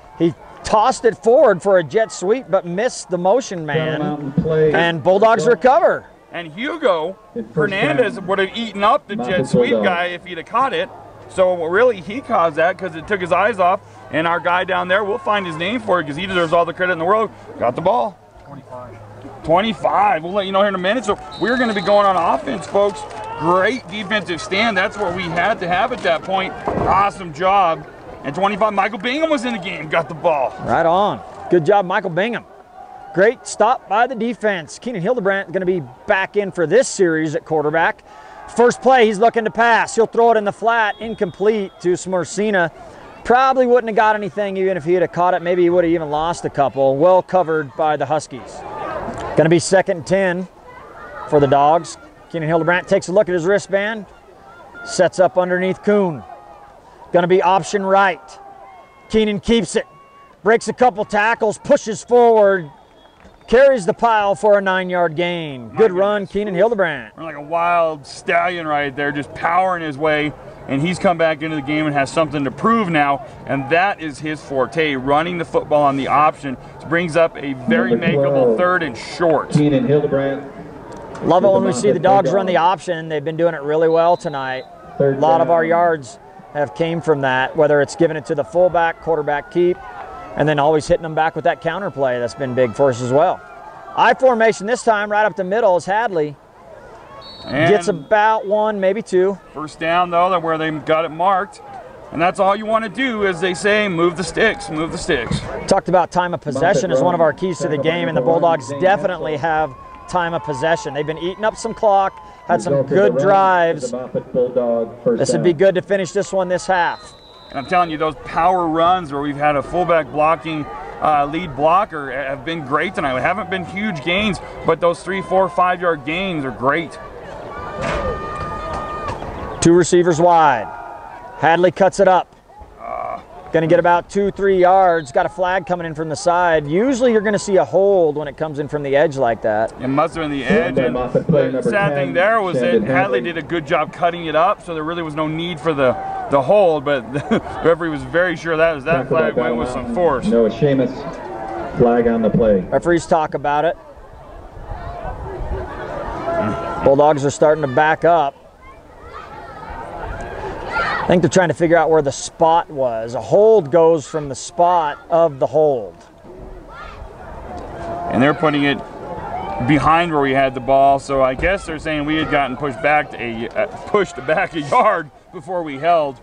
[SPEAKER 1] tossed it forward for a jet sweep, but missed the motion man, and Bulldogs recover.
[SPEAKER 2] And Hugo Hernandez would have eaten up the jet sweep guy if he'd have caught it. So really, he caused that because it took his eyes off, and our guy down there, we'll find his name for it because he deserves all the credit in the world, got the ball. 25. We'll let you know here in a minute. So we're going to be going on offense, folks. Great defensive stand. That's what we had to have at that point. Awesome job. And 25, Michael Bingham was in the game, got the ball.
[SPEAKER 1] Right on. Good job, Michael Bingham. Great stop by the defense. Keenan Hildebrandt going to be back in for this series at quarterback. First play, he's looking to pass. He'll throw it in the flat, incomplete to Smersina. Probably wouldn't have got anything even if he had caught it. Maybe he would have even lost a couple. Well covered by the Huskies. Going to be 2nd and 10 for the Dogs. Keenan Hildebrandt takes a look at his wristband. Sets up underneath Kuhn. Going to be option right. Keenan keeps it. Breaks a couple tackles, pushes forward. Carries the pile for a 9-yard gain. Good run, Keenan Hildebrandt.
[SPEAKER 2] We're like a wild stallion right there, just powering his way. And he's come back into the game and has something to prove now, and that is his forte, running the football on the option. This brings up a very makeable 3rd and short.
[SPEAKER 3] Keenan Hildebrandt.
[SPEAKER 1] Love it when we see the Dogs run the option. They've been doing it really well tonight. A lot of our yards have came from that, whether it's giving it to the fullback, quarterback keep, and then always hitting them back with that counter play. That's been big for us as well. I formation this time, right up the middle is Hadley. And gets about 1, maybe 2.
[SPEAKER 2] First down, though, where they got it marked. And that's all you want to do, as they say, move the sticks, move the sticks.
[SPEAKER 1] Talked about time of possession as one of our keys to the game, and the Bulldogs definitely have time of possession. They've been eating up some clock, had some good drives. This would be good to finish this one this half.
[SPEAKER 2] And I'm telling you, those power runs where we've had a fullback blocking lead blocker have been great tonight. They haven't been huge gains, but those 3, 4, 5-yard gains are great.
[SPEAKER 1] 2 receivers wide. Hadley cuts it up. Going to get about 2, 3 yards. Got a flag coming in from the side. Usually you're going to see a hold when it comes in from the edge like that.
[SPEAKER 2] It must have been the edge. And the sad thing there was that Hadley did a good job cutting it up, so there really was no need for the hold, but the referee was very sure that flag went with some force.
[SPEAKER 3] Noah Seamus, flag on the play.
[SPEAKER 1] Referees talk about it. Bulldogs are starting to back up. I think they're trying to figure out where the spot was. A hold goes from the spot of the hold.
[SPEAKER 2] And they're putting it behind where we had the ball, so I guess they're saying we had gotten pushed back a yard before we held,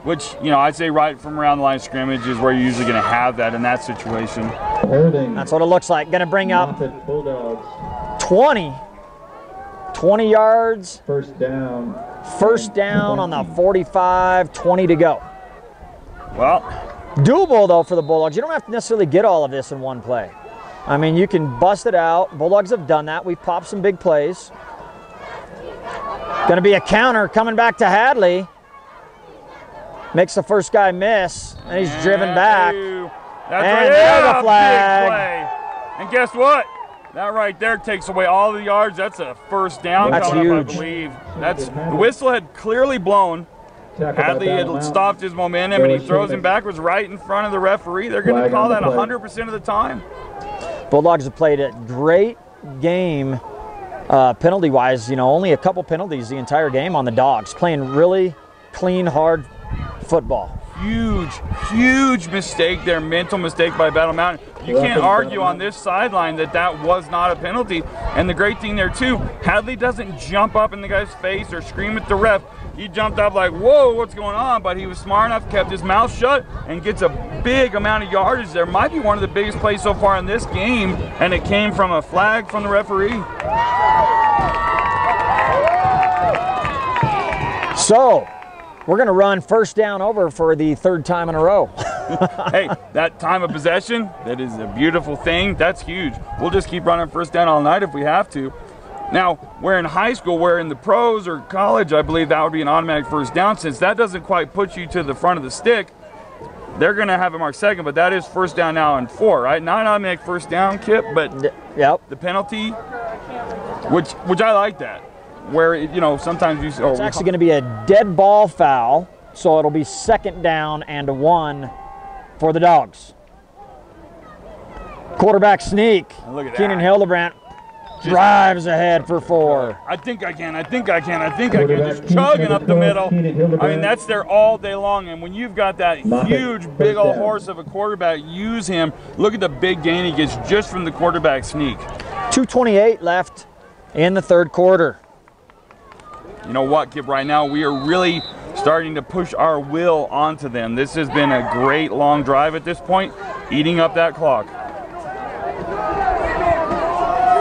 [SPEAKER 2] which, you know, I'd say right from around the line of scrimmage is where you're usually going to have that in that situation.
[SPEAKER 1] That's what it looks like. Going to bring up 20 yards.
[SPEAKER 3] First down.
[SPEAKER 1] First down on the 45, 20 to go.
[SPEAKER 2] Well,
[SPEAKER 1] doable though for the Bulldogs. You don't have to necessarily get all of this in one play. I mean, you can bust it out. Bulldogs have done that. We've popped some big plays. Going to be a counter coming back to Hadley. Makes the first guy miss, and he's driven back.
[SPEAKER 2] That's
[SPEAKER 1] and there's a flag.
[SPEAKER 2] Big play. And guess what? That right there takes away all the yards. That's a first down coming up, I believe. The whistle had clearly blown. Hadley had stopped his momentum, and he throws him backwards right in front of the referee. They're going to call that 100% of the time.
[SPEAKER 1] Bulldogs have played a great game penalty-wise. You know, only a couple penalties the entire game on the Dogs. Playing really clean, hard football. Huge mistake there, mental mistake by Battle Mountain. You can't argue on this sideline that was not a penalty. And the great thing there too, Hadley doesn't jump up in the guy's face or scream at the ref. He jumped up like, whoa, what's going on? But he was smart enough, kept his mouth shut, and gets a big amount of yardage there. Might be one of the biggest plays so far in this game, and it came from a flag from the referee. So, we're going to run first down over for the 3rd time in a row.
[SPEAKER 2] Hey, that time of possession, that is a beautiful thing. That's huge. We'll just keep running first down all night if we have to. Now, where in high school, where in the pros or college, I believe that would be an automatic first down. Since that doesn't quite put you to the front of the stick, they're going to have it marked second, but that is first down now and 4, right? Not an automatic first down, Kip, but the penalty, which I like that. Where, you know, sometimes you...
[SPEAKER 1] It's actually going to be a dead ball foul, so it'll be second down and 1 for the Dogs. Quarterback sneak.
[SPEAKER 2] Look at that.
[SPEAKER 1] Keenan Hildebrandt drives ahead for 4.
[SPEAKER 2] I think I can. Just chugging up the middle. I mean, that's there all day long. And when you've got that huge, big old horse of a quarterback, use him. Look at the big gain he gets just from the quarterback sneak.
[SPEAKER 1] 2:28 left in the third quarter.
[SPEAKER 2] You know what, Kip? Right now, we are really starting to push our will onto them. This has been a great long drive at this point, eating up that clock.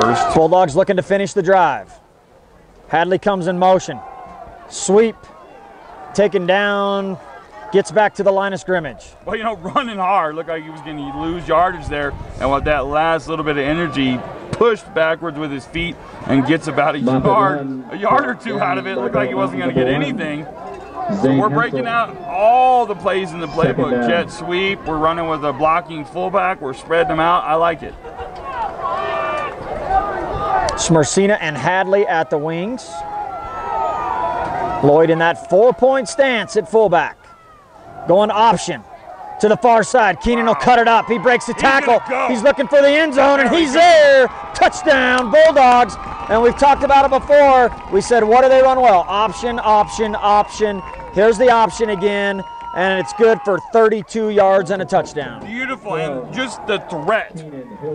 [SPEAKER 2] First.
[SPEAKER 1] Bulldogs looking to finish the drive. Hadley comes in motion. Sweep. Taken down. Gets back to the line of scrimmage.
[SPEAKER 2] Well, you know, running hard. Looked like he was going to lose yardage there. And with that last little bit of energy, pushed backwards with his feet and gets about a yard or two out of it. Looked like he wasn't going to get anything. So we're breaking out all the plays in the playbook. Jet sweep. We're running with a blocking fullback. We're spreading them out. I like it.
[SPEAKER 1] Smersina and Hadley at the wings. Lloyd in that 4-point stance at fullback. Going option to the far side. Keenan will cut it up. He breaks the tackle. He's looking for the end zone, and he's there. Touchdown, Bulldogs. And we've talked about it before. We said, what do they run well? Option, option, option. Here's the option again, and it's good for 32 yards and a touchdown.
[SPEAKER 2] Beautiful, and just the threat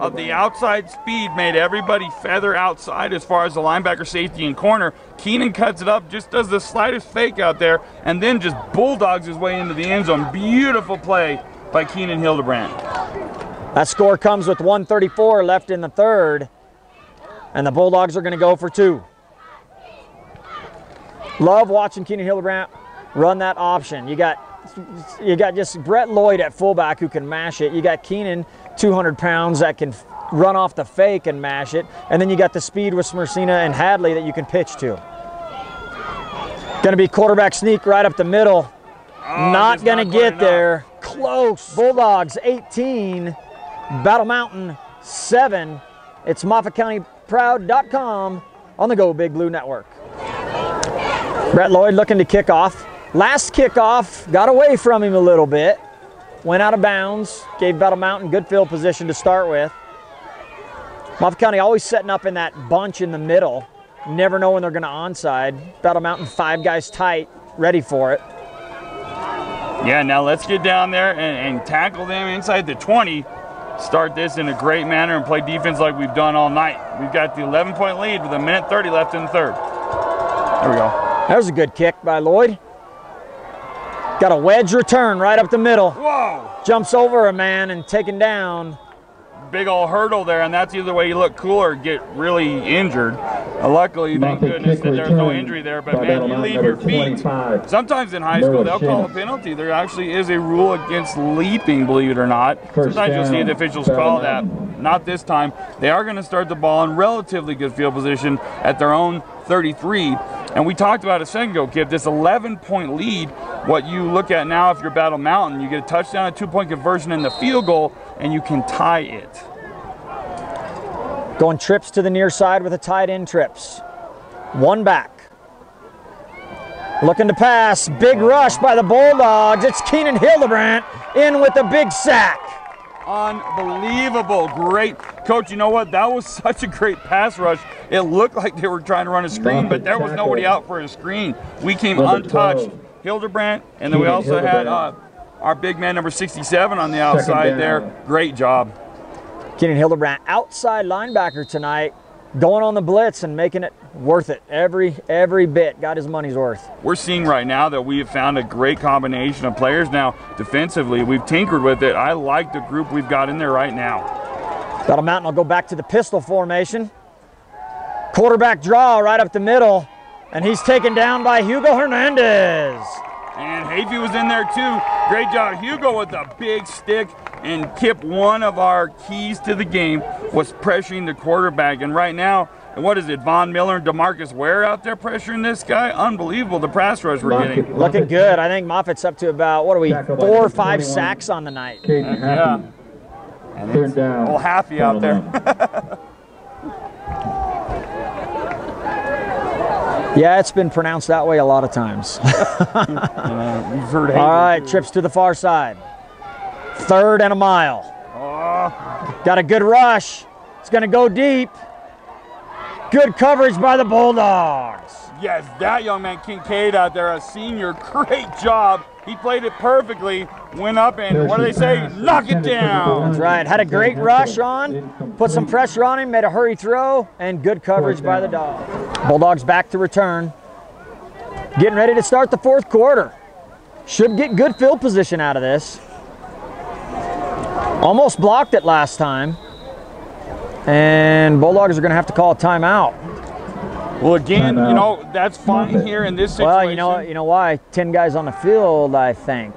[SPEAKER 2] of the outside speed made everybody feather outside as far as the linebacker, safety, and corner. Keenan cuts it up, just does the slightest fake out there, and then just bulldogs his way into the end zone. Beautiful play by Keenan Hildebrandt.
[SPEAKER 1] That score comes with 1:34 left in the third, and the Bulldogs are going to go for 2. Love watching Keenan Hildebrandt run that option. You got just Brett Lloyd at fullback who can mash it. You got Keenan, 200 pounds, that can run off the fake and mash it. And then you got the speed with Smersina and Hadley that you can pitch to. Going to be quarterback sneak right up the middle. Not going to get there. Close. Bulldogs 18, Battle Mountain 7. It's MOFFATCOUNTYPROUD.COM on the Go Big Blue Network. Brett Lloyd looking to kick off. Last kickoff got away from him a little bit. Went out of bounds. Gave Battle Mountain good field position to start with. Moffat County always setting up in that bunch in the middle. Never know when they're going to onside. Battle Mountain 5 guys tight, ready for it.
[SPEAKER 2] Yeah, now let's get down there and tackle them inside the 20. Start this in a great manner and play defense like we've done all night. We've got the 11-point lead with 1:30 left in the third. There we go.
[SPEAKER 1] That was a good kick by Lloyd. Got a wedge return right up the middle.
[SPEAKER 2] Whoa!
[SPEAKER 1] Jumps over a man and taken down.
[SPEAKER 2] Big old hurdle there, and that's either way you look cool or get really injured. Luckily, thank goodness that there's no injury there, but man, you leave your feet. Sometimes in high school, they'll call a penalty. There actually is a rule against leaping, believe it or not. Sometimes you'll see the officials call that. Not this time. They are going to start the ball in relatively good field position at their own 33. And we talked about a second ago, Kip, this 11-point lead, what you look at now if you're Battle Mountain, you get a touchdown, a 2-point conversion, and the field goal, and you can tie it.
[SPEAKER 1] Going trips to the near side with a tight end trips. One back. Looking to pass. Big rush by the Bulldogs. It's Keenan Hildebrandt in with a big sack.
[SPEAKER 2] Unbelievable. Great. Coach, you know what? That was such a great pass rush. It looked like they were trying to run a screen, but there was nobody out for a screen. We came untouched. Hildebrandt, and then we also had our big man, number 67, on the outside there. Great job.
[SPEAKER 1] Keenan Hildebrandt, outside linebacker tonight, going on the blitz and making it worth it. Every bit, got his money's worth.
[SPEAKER 2] We're seeing right now that we have found a great combination of players now defensively. We've tinkered with it. I like the group we've got in there right now.
[SPEAKER 1] Battle Mountain will go back to the pistol formation. Quarterback draw right up the middle, and he's taken down by Hugo Hernandez.
[SPEAKER 2] And Hafey was in there too. Great job, Hugo, with a big stick. And Kip, one of our keys to the game was pressuring the quarterback. And right now, what is it, Von Miller and DeMarcus Ware out there pressuring this guy? Unbelievable, the pass rush we're getting.
[SPEAKER 1] Looking good. I think Moffat's up to about, what are we, 4 or 5 sacks on the night.
[SPEAKER 2] Yeah. And
[SPEAKER 3] Third down.
[SPEAKER 2] Well, Happy out there.
[SPEAKER 1] Yeah, it's been pronounced that way a lot of times.
[SPEAKER 2] We've heard
[SPEAKER 1] All right, trips to the far side. 3rd and a mile. Got a good rush. It's going to go deep. Good coverage by the Bulldogs.
[SPEAKER 2] Yes, that young man, Kincaid out there, a senior, great job. He played it perfectly, went up and, what do they say? Knock it down.
[SPEAKER 1] That's right. Had a great rush on, put some pressure on him, made a hurry throw, and good coverage by the dog. Bulldogs back to return. Getting ready to start the 4th quarter. Should get good field position out of this. Almost blocked it last time. And Bulldogs are going to have to call a timeout.
[SPEAKER 2] Well, again, you know, that's fine here in this situation.
[SPEAKER 1] Well, you know why? 10 guys on the field, I think.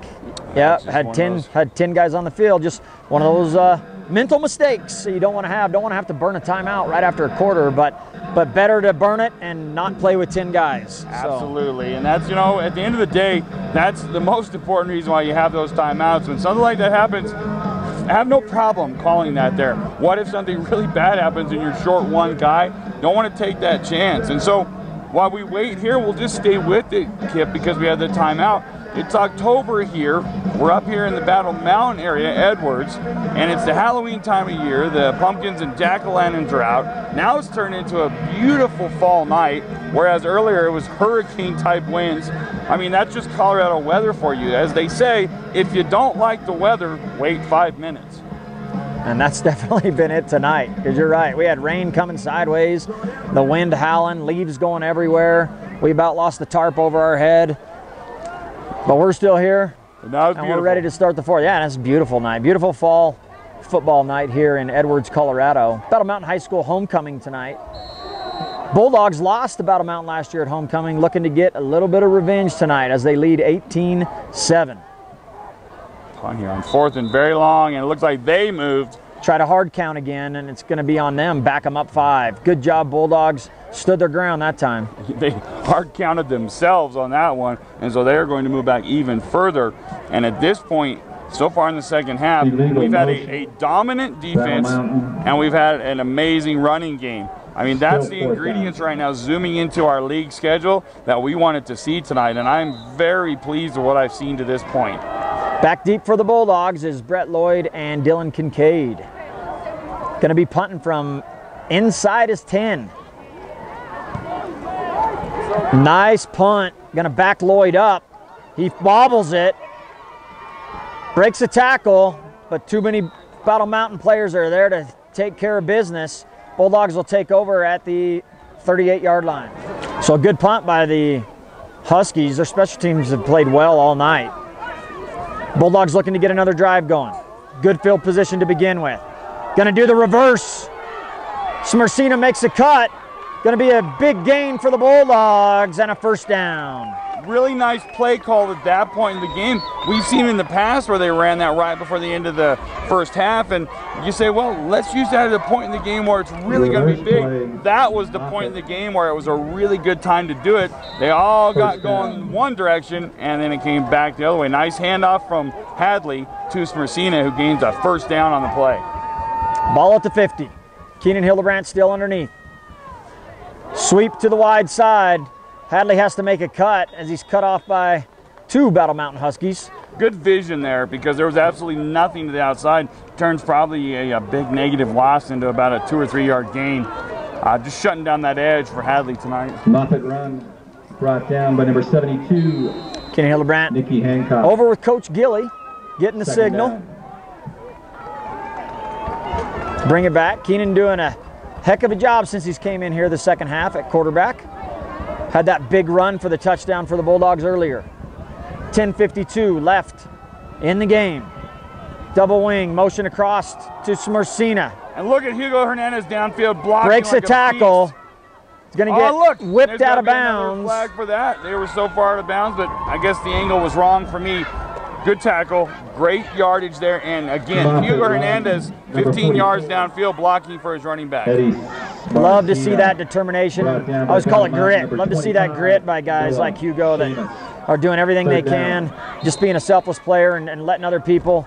[SPEAKER 1] Yeah, had 10 guys on the field. Just one of those mental mistakes you don't want to have. Don't want to have to burn a timeout right after a quarter, but better to burn it and not play with 10 guys.
[SPEAKER 2] Absolutely, and that's, you know, at the end of the day, that's the most important reason why you have those timeouts. When something like that happens, I have no problem calling that there. What if something really bad happens and you're short one guy? Don't want to take that chance. And so while we wait here, we'll just stay with it, Kip, because we have the timeout. It's October here. We're up here in the Battle Mountain area, Edwards, and it's the Halloween time of year. The pumpkins and jack-o'-lanterns are out. Now it's turned into a beautiful fall night, whereas earlier it was hurricane-type winds. I mean, that's just Colorado weather for you. As they say, if you don't like the weather, wait 5 minutes.
[SPEAKER 1] And that's definitely been it tonight, because you're right. We had rain coming sideways, the wind howling, leaves going everywhere. We about lost the tarp over our head. But we're still here, and we're ready to start the 4th. Yeah, that's a beautiful night. Beautiful fall football night here in Edwards, Colorado. Battle Mountain High School homecoming tonight. Bulldogs lost to Battle Mountain last year at homecoming, looking to get a little bit of revenge tonight as they lead 18-7.
[SPEAKER 2] On here on 4th and very long, and it looks like they moved.
[SPEAKER 1] Try to hard count again, and it's going to be on them. Back them up 5. Good job, Bulldogs. Stood their ground that time.
[SPEAKER 2] They hard counted themselves on that one, and so they're going to move back even further. And at this point, so far in the second half, we've had a dominant defense, and we've had an amazing running game. I mean, that's the ingredients right now, zooming into our league schedule, that we wanted to see tonight, and I'm very pleased with what I've seen to this point.
[SPEAKER 1] Back deep for the Bulldogs is Brett Lloyd and Dylan Kincaid. Going to be punting from inside his 10. Nice punt. Going to back Lloyd up. He bobbles it. Breaks a tackle, but too many Battle Mountain players are there to take care of business. Bulldogs will take over at the 38-yard line. So a good punt by the Huskies. Their special teams have played well all night. Bulldogs looking to get another drive going. Good field position to begin with. Going to do the reverse. Smersina makes a cut. Going to be a big gain for the Bulldogs and a first down.
[SPEAKER 2] Really nice play call at that point in the game. We've seen in the past where they ran that right before the end of the first half, and you say, well, let's use that at a point in the game where it's really going to be big. That was the point in the game where it was a really good time to do it. They all got going one direction, and then it came back the other way. Nice handoff from Hadley to Smersina, who gains a first down on the play.
[SPEAKER 1] Ball at the 50. Keenan Hildebrandt still underneath. Sweep to the wide side. Hadley has to make a cut as he's cut off by 2 Battle Mountain Huskies.
[SPEAKER 2] Good vision there, because there was absolutely nothing to the outside. Turns probably a big negative loss into about a 2 or 3 yard gain. Just shutting down that edge for Hadley tonight.
[SPEAKER 3] Moffat run brought down by number 72.
[SPEAKER 1] Keenan Hildebrandt
[SPEAKER 3] Nikki Hancock.
[SPEAKER 1] over with Coach Gilly, getting the
[SPEAKER 3] Second
[SPEAKER 1] signal.
[SPEAKER 3] down.
[SPEAKER 1] Bring it back. Keenan doing a heck of a job since he's came in here the second half at quarterback. Had that big run for the touchdown for the Bulldogs earlier. 10:52 left in the game. Double wing, motion across to Smersina.
[SPEAKER 2] And look at Hugo Hernandez downfield blocking.
[SPEAKER 1] Breaks
[SPEAKER 2] like
[SPEAKER 1] a tackle.
[SPEAKER 2] Beast.
[SPEAKER 1] He's going to get whipped out of bounds.
[SPEAKER 2] Flag for that. They were so far out of bounds, but I guess the angle was wrong for me. Good tackle, great yardage there, and again, Hugo Hernandez, 15 yards downfield, blocking for his running back.
[SPEAKER 1] Love to see that determination. I always call it grit. Love to see that grit by guys like Hugo that are doing everything they can, just being a selfless player and letting other people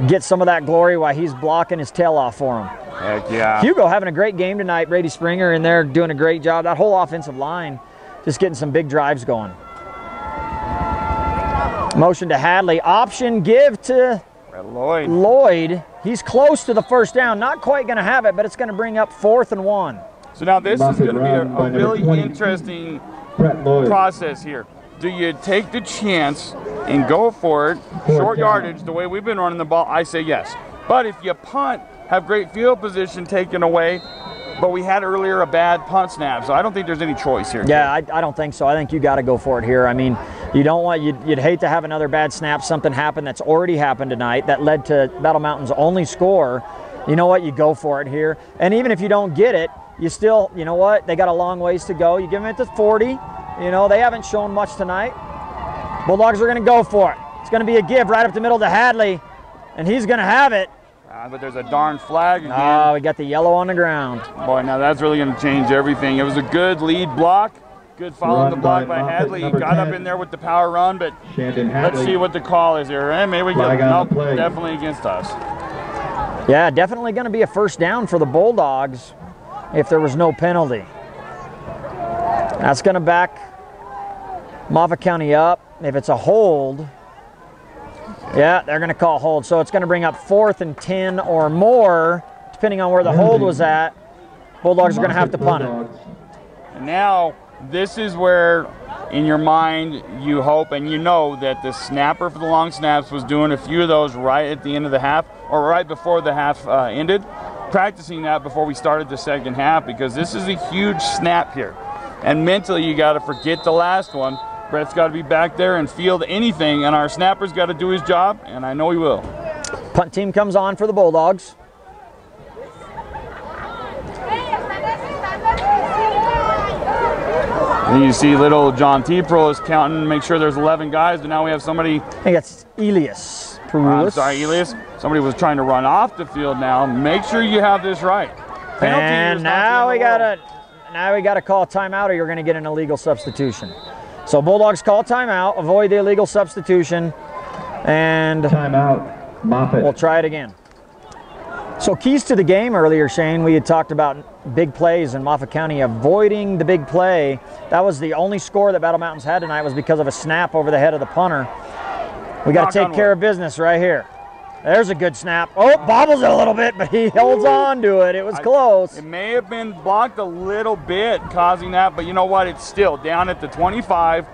[SPEAKER 1] get some of that glory while he's blocking his tail off for him.
[SPEAKER 2] Heck yeah.
[SPEAKER 1] Hugo having a great game tonight. Brady Springer in there doing a great job. That whole offensive line just getting some big drives going. Motion to Hadley. Option give to Lloyd. He's close to the first down. Not quite going to have it, but it's going to bring up 4th and 1.
[SPEAKER 2] So now this is going to be a really interesting process here. Do you take the chance and go for it, short yardage, the way we've been running the ball? I say yes. But if you punt, have great field position taken away, but we had earlier a bad punt snap, so I don't think there's any choice here.
[SPEAKER 1] Yeah, I don't think so. I think you got to go for it here. I mean, you don't want, you'd hate to have another bad snap, something happen that's already happened tonight that led to Battle Mountain's only score. You know what, you go for it here. And even if you don't get it, you still, you know what, they got a long ways to go. You give them it to 40. You know, they haven't shown much tonight. Bulldogs are going to go for it. It's going to be a give right up the middle to Hadley, and he's going to have it.
[SPEAKER 2] But there's a darn flag again.
[SPEAKER 1] Oh, we got the yellow on the ground.
[SPEAKER 2] Boy, now that's really going to change everything. It was a good lead block. Good following the block by Hadley. He got up in there with the power run, but let's see what the call is here. And maybe we get nope, definitely against us.
[SPEAKER 1] Yeah, definitely going to be a first down for the Bulldogs if there was no penalty. That's going to back Moffat County up. If it's a hold, yeah, they're going to call hold. So it's going to bring up 4th and 10 or more, depending on where the hold was at. Bulldogs are going to have to punt it.
[SPEAKER 2] And now this is where, in your mind, you hope and you know that the snapper for the long snaps was doing a few of those right at the end of the half or right before the half ended, practicing that before we started the second half, because this is a huge snap here. And mentally, you got to forget the last one. Brett's got to be back there and field anything, and our snapper's got to do his job, and I know he will.
[SPEAKER 1] Punt team comes on for the Bulldogs.
[SPEAKER 2] And you see little John T. Pro is counting, make sure there's 11 guys, but now we have somebody.
[SPEAKER 1] I think that's Elias.
[SPEAKER 2] I'm sorry, Elias. Somebody was trying to run off the field now. Make sure you have this right. Penalty
[SPEAKER 1] and now we got to call timeout, or you're going to get an illegal substitution. So Bulldogs call timeout, avoid the illegal substitution, and
[SPEAKER 3] timeout, Moffat.
[SPEAKER 1] We'll try it again. So keys to the game earlier, Shane, we had talked about big plays in Moffat County avoiding the big play. That was the only score that Battle Mountains had tonight, was because of a snap over the head of the punter. We got to take care of business right here. There's a good snap. Oh, bobbles it a little bit, but he holds on to it. It was close.
[SPEAKER 2] It may have been blocked a little bit, causing that, but you know what? It's still down at the 25.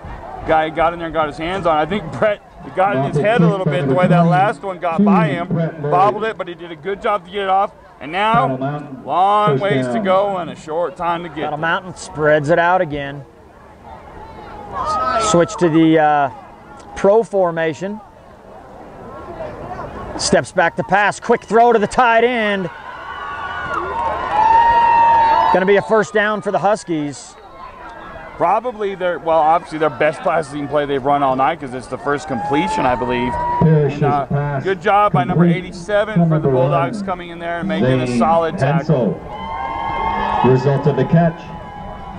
[SPEAKER 2] Guy got in there and got his hands on it. I think Brett got in his head a little bit the way that last one got by him. Bobbled it, but he did a good job to get it off. And now, long ways to go and a short time to get
[SPEAKER 1] Battle Mountain spreads it out again. Switch to the pro formation. Steps back to pass, quick throw to the tight end. Going to be a first down for the Huskies.
[SPEAKER 2] Probably obviously their best passing play they've run all night, because it's the first completion, I believe. And, good job by number 87 for the Bulldogs coming in there and making a solid tackle.
[SPEAKER 3] Result of the catch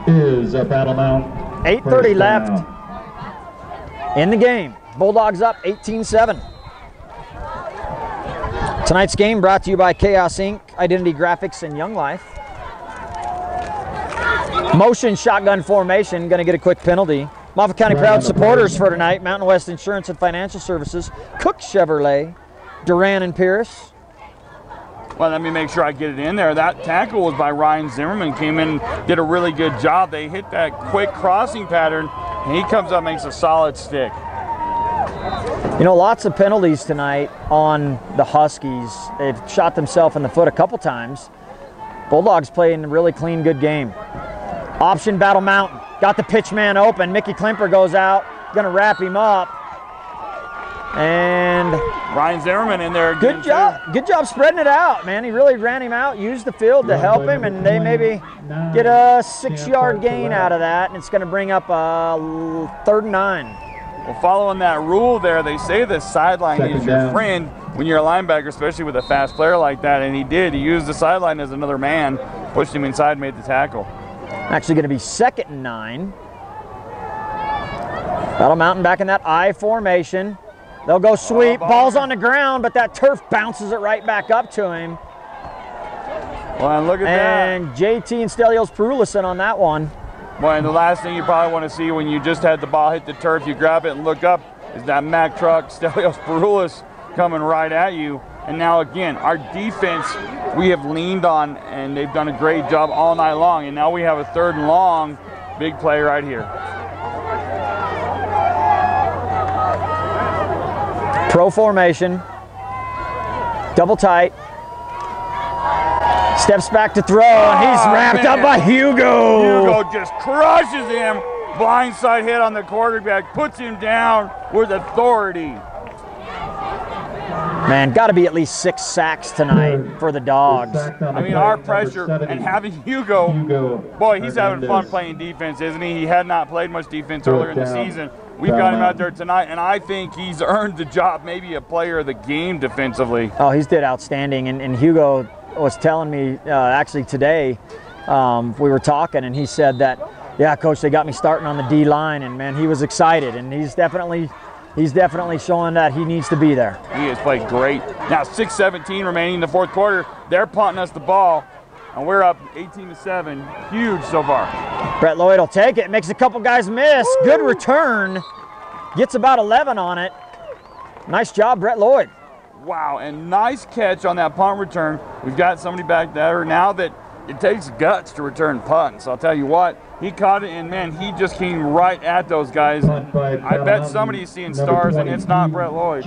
[SPEAKER 3] is a Battle Mountain.
[SPEAKER 1] 8:30 left in the game. Bulldogs up 18-7. Tonight's game brought to you by Chaos Inc., Identity Graphics, and Young Life. Motion shotgun formation, going to get a quick penalty. Moffat County Proud supporters for tonight: Mountain West Insurance and Financial Services, Cook Chevrolet, Duran and Pierce.
[SPEAKER 2] Well, let me make sure I get it in there. That tackle was by Ryan Zimmerman. Came in, did a really good job. They hit that quick crossing pattern, and he comes up, makes a solid stick.
[SPEAKER 1] You know, lots of penalties tonight on the Huskies. They've shot themselves in the foot a couple times. Bulldogs playing a really clean, good game. Option Battle Mountain. Got the pitch man open. Mickey Klimper goes out. Gonna wrap him up. And
[SPEAKER 2] Ryan Zimmerman in there again.
[SPEAKER 1] Good job. Good job spreading it out, man. He really ran him out, used the field to help him, and they maybe get a 6-yard gain out of that, and it's gonna bring up a 3rd and 9.
[SPEAKER 2] Well, following that rule there, they say the sideline is your friend when you're a linebacker, especially with a fast player like that, and he did. He used the sideline as another man, pushed him inside, made the tackle.
[SPEAKER 1] Actually going to be 2nd and 9. Battle Mountain back in that I formation. They'll go sweep. Ball's on the ground, but that turf bounces it right back up to him.
[SPEAKER 2] Well, and look at that.
[SPEAKER 1] And JT and Stelios Perulison on that one.
[SPEAKER 2] Well, and the last thing you probably want to see when you just had the ball hit the turf, you grab it and look up, is that Mack truck, Stelios Perulis, coming right at you. And now again, our defense we have leaned on, and they've done a great job all night long. And now we have a 3rd and long, big play right here.
[SPEAKER 1] Pro formation, double tight. Steps back to throw, and he's wrapped up by Hugo.
[SPEAKER 2] Hugo just crushes him. Blindside hit on the quarterback, puts him down with authority.
[SPEAKER 1] Man, got to be at least 6 sacks tonight for the Dogs.
[SPEAKER 2] I mean, our pressure and having Hugo, boy, he's having fun playing defense, isn't he? He had not played much defense earlier in the season. We've got him out there tonight, and I think he's earned the job, maybe a player of the game defensively.
[SPEAKER 1] Oh, he's did outstanding, and Hugo was telling me actually today, we were talking, and he said that, yeah, Coach, they got me starting on the D-line, and man, he was excited, and he's definitely showing that he needs to be there.
[SPEAKER 2] He has played great. Now 6:17 remaining in the 4th quarter. They're punting us the ball, and we're up 18-7. Huge so far.
[SPEAKER 1] Brett Lloyd will take it, makes a couple guys miss. Woo! Good return, gets about 11 on it. Nice job, Brett Lloyd.
[SPEAKER 2] Wow, and nice catch on that punt return. We've got somebody back there now that it takes guts to return punts. I'll tell you what, he caught it, and man, he just came right at those guys. I bet somebody's seeing stars, and it's not Brett Lloyd.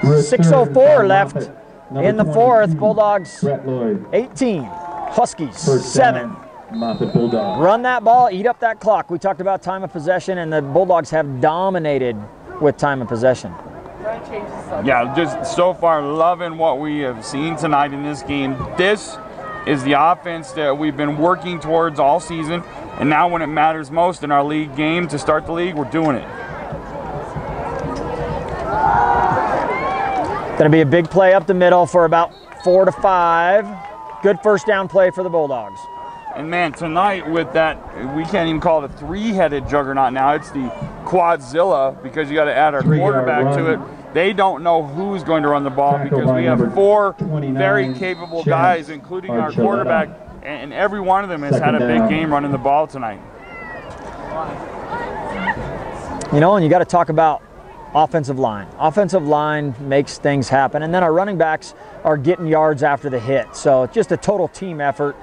[SPEAKER 1] 6:04 left in the 4th. Bulldogs 18, Huskies 7. Run that ball, eat up that clock. We talked about time of possession, and the Bulldogs have dominated with time of possession.
[SPEAKER 2] Yeah, just so far loving what we have seen tonight in this game. This is the offense that we've been working towards all season, and now when it matters most in our league game to start the league, we're doing it.
[SPEAKER 1] Going to be a big play up the middle for about 4 to 5. Good 1st down play for the Bulldogs.
[SPEAKER 2] And man, tonight with that, we can't even call it a 3-headed juggernaut now. It's the Quadzilla, because you got to add our quarterback to it. They don't know who's going to run the ball because we have 4 very capable guys, including our quarterback, and every one of them has had a big game running the ball tonight.
[SPEAKER 1] You know, and you got to talk about offensive line. Offensive line makes things happen, and then our running backs are getting yards after the hit. So just a total team effort.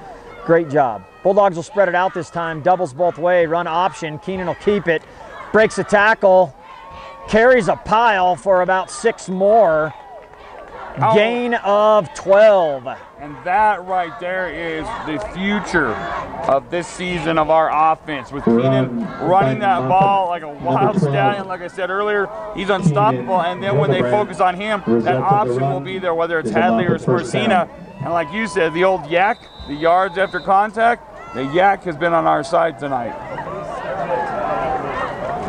[SPEAKER 1] Great job. Bulldogs will spread it out this time. Doubles both way. Run option. Keenan will keep it. Breaks a tackle. Carries a pile for about 6 more. Gain of 12.
[SPEAKER 2] And that right there is the future of this season of our offense. With Keenan running that ball like a wild stallion, like I said earlier, he's unstoppable. And then when they focus on him, that option will be there, whether it's Hadley or Spursina. And like you said, the old yak, the yards after contact, the yak has been on our side tonight.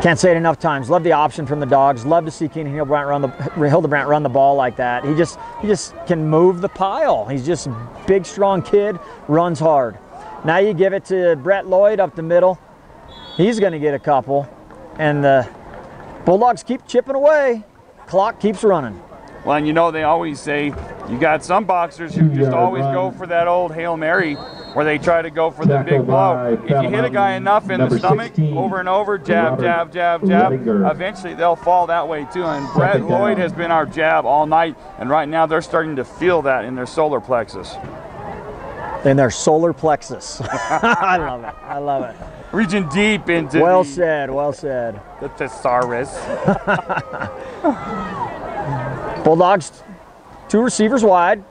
[SPEAKER 1] Can't say it enough times. Love the option from the Dogs. Love to see Keenan Hildebrandt run the ball like that. He just can move the pile. He's just a big, strong kid, runs hard. Now you give it to Brett Lloyd up the middle. He's going to get a couple. And the Bulldogs keep chipping away. Clock keeps running.
[SPEAKER 2] Well, and you know, they always say you got some boxers who just always go for that old Hail Mary where they try to go for the big blow. If you hit a guy enough in the stomach over and over, jab, jab, jab, jab, eventually they'll fall that way too. And Brett Lloyd has been our jab all night, and right now they're starting to feel that in their solar plexus.
[SPEAKER 1] In their solar plexus. I love it. I love it.
[SPEAKER 2] Reaching deep into
[SPEAKER 1] well said, well said.
[SPEAKER 2] The thesaurus.
[SPEAKER 1] Bulldogs, 2 receivers wide.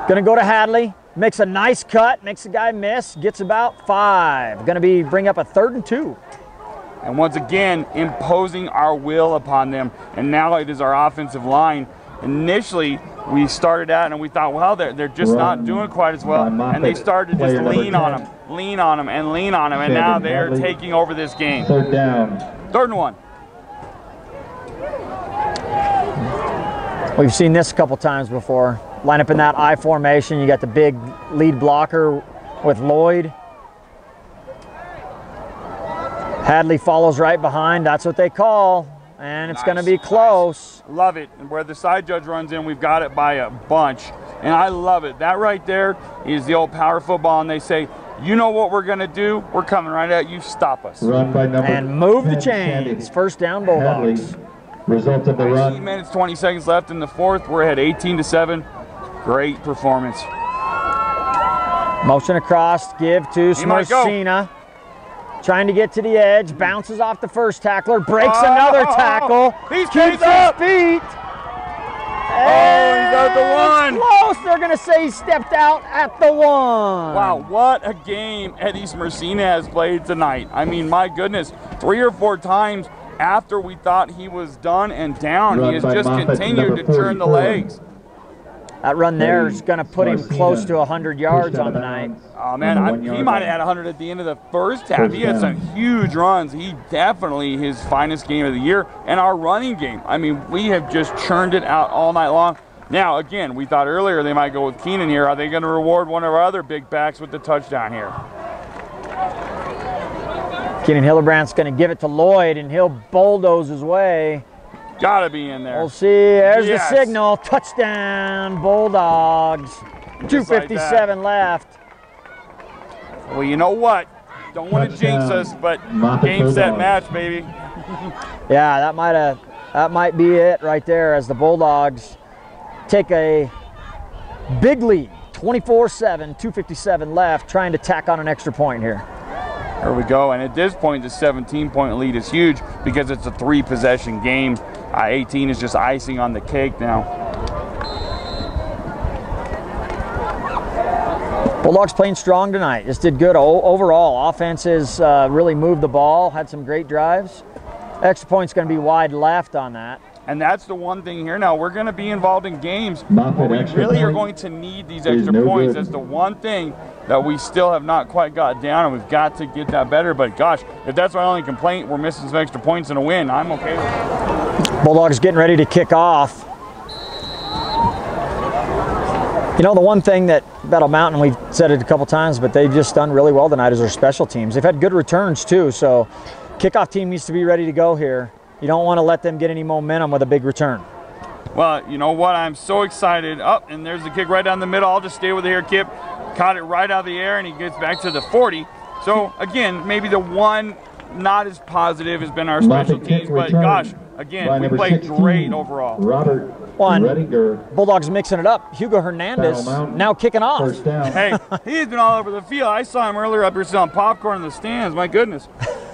[SPEAKER 1] Gonna go to Hadley. Makes a nice cut, makes the guy miss, gets about 5. Gonna bring up a 3rd and 2.
[SPEAKER 2] And once again, imposing our will upon them. And now it is our offensive line. Initially, we started out and we thought, well, they're just not doing quite as well. And they started to just lean on them. lean on them, and lean on them, and now they're taking over this game.
[SPEAKER 3] Third down.
[SPEAKER 2] 3rd and 1.
[SPEAKER 1] We've seen this a couple times before. Line up in that I formation. You got the big lead blocker with Lloyd. Hadley follows right behind. That's what they call. And it's going to be close.
[SPEAKER 2] Nice. Love it. And where the side judge runs in, we've got it by a bunch. And I love it. That right there is the old power football. And they say, you know what we're going to do? We're coming right at you. Stop us.
[SPEAKER 3] Run by number
[SPEAKER 1] and move
[SPEAKER 3] 10,
[SPEAKER 1] the chains. First down, Bulldogs.
[SPEAKER 3] Hadley. Result of the run.
[SPEAKER 2] 18 minutes, 20 seconds left in the 4th. We're ahead 18-7. Great performance.
[SPEAKER 1] Motion across, give to Smersina. Trying to get to the edge, bounces off the first tackler, breaks another tackle.
[SPEAKER 2] He's
[SPEAKER 1] keeps
[SPEAKER 2] up.
[SPEAKER 1] his feet.
[SPEAKER 2] He's at the 1.
[SPEAKER 1] Close. They're going to say he stepped out at the 1.
[SPEAKER 2] Wow, what a game Eddie Smersina has played tonight. I mean, my goodness, 3 or 4 times after we thought he was done and down, he has just continued to turn the legs.
[SPEAKER 1] That run there is going to put him close to 100 yards on the night.
[SPEAKER 2] Oh, man, he might have had 100 at the end of the first half. He had some huge runs. He definitely his finest game of the year. And our running game, I mean, we have just churned it out all night long. Now, again, we thought earlier they might go with Keenan here. Are they going to reward one of our other big backs with the touchdown here?
[SPEAKER 1] Keenan Hildebrandt's going to give it to Lloyd, and he'll bulldoze his way.
[SPEAKER 2] Gotta be in there.
[SPEAKER 1] We'll see. There's the signal. Touchdown, Bulldogs. 2:57 left.
[SPEAKER 2] Well, you know what? Don't want to jinx us, but game, set, match, baby.
[SPEAKER 1] Yeah, that might be it right there as the Bulldogs take a big lead. 24-7, 2:57 left, trying to tack on an extra point here.
[SPEAKER 2] There we go, and at this point, the 17-point lead is huge because it's a 3-possession game. 18 is just icing on the cake now.
[SPEAKER 1] Bulldogs playing strong tonight. Just did good overall. Offenses really moved the ball, had some great drives. Extra point's going to be wide left on that.
[SPEAKER 2] And that's the one thing here now. We're going to be involved in games where we really are going to need these extra points. That's the one thing that we still have not quite got down, and we've got to get that better. But gosh, if that's my only complaint, we're missing some extra points and a win, I'm okay with it.
[SPEAKER 1] Bulldogs getting ready to kick off. You know, the one thing that Battle Mountain, we've said it a couple times, but they've just done really well tonight is their special teams. They've had good returns too, so kickoff team needs to be ready to go here. You don't want to let them get any momentum with a big return.
[SPEAKER 2] Well, you know what? I'm so excited. Oh, and there's the kick right down the middle. I'll just stay with it here, Kip. Caught it right out of the air, and he gets back to the 40. So, again, maybe the one not as positive has been our special teams, but gosh, again, we played great overall.
[SPEAKER 3] Robert
[SPEAKER 1] Bulldogs mixing it up. Hugo Hernandez now kicking off.
[SPEAKER 2] Hey, he's been all over the field. I saw him earlier up here selling popcorn in the stands. My goodness.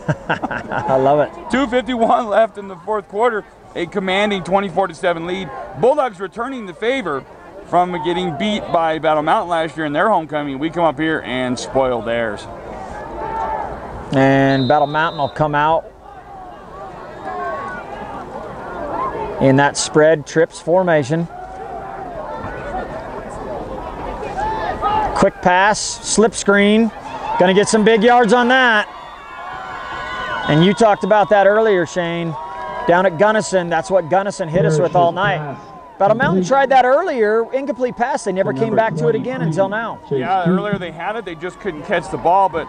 [SPEAKER 1] I love it.
[SPEAKER 2] 2:51 left in the 4th quarter. A commanding 24-7 lead. Bulldogs returning the favor from getting beat by Battle Mountain last year in their homecoming. We come up here and spoil theirs.
[SPEAKER 1] And Battle Mountain will come out in that spread trips formation. Quick pass, slip screen. Gonna get some big yards on that. And you talked about that earlier, Shane. Down at Gunnison, that's what Gunnison hit us with all night. Battle Mountain tried that earlier, incomplete pass. They never came back to it again until now.
[SPEAKER 2] Yeah, earlier they had it, they just couldn't catch the ball. But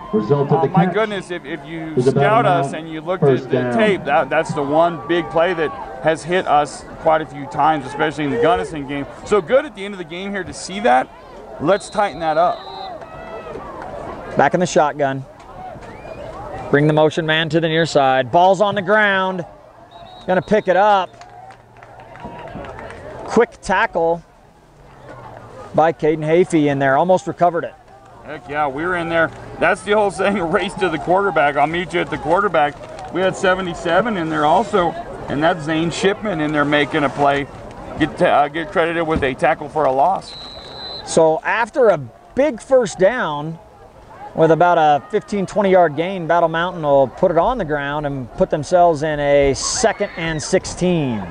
[SPEAKER 2] my goodness, if you scout us and you looked at the tape, that's the one big play that has hit us quite a few times, especially in the Gunnison game. So good at the end of the game here to see that. Let's tighten that up.
[SPEAKER 1] Back in the shotgun. Bring the motion man to the near side. Ball's on the ground. Gonna pick it up. Quick tackle by Caden Hafey in there. Almost recovered it.
[SPEAKER 2] Heck yeah, we were in there. That's the whole saying, race to the quarterback. I'll meet you at the quarterback. We had 77 in there also, and that's Zane Shipman in there making a play. Get credited with a tackle for a loss.
[SPEAKER 1] So after a big first down, with about a 15-20 yard gain, Battle Mountain will put it on the ground and put themselves in a 2nd and 16.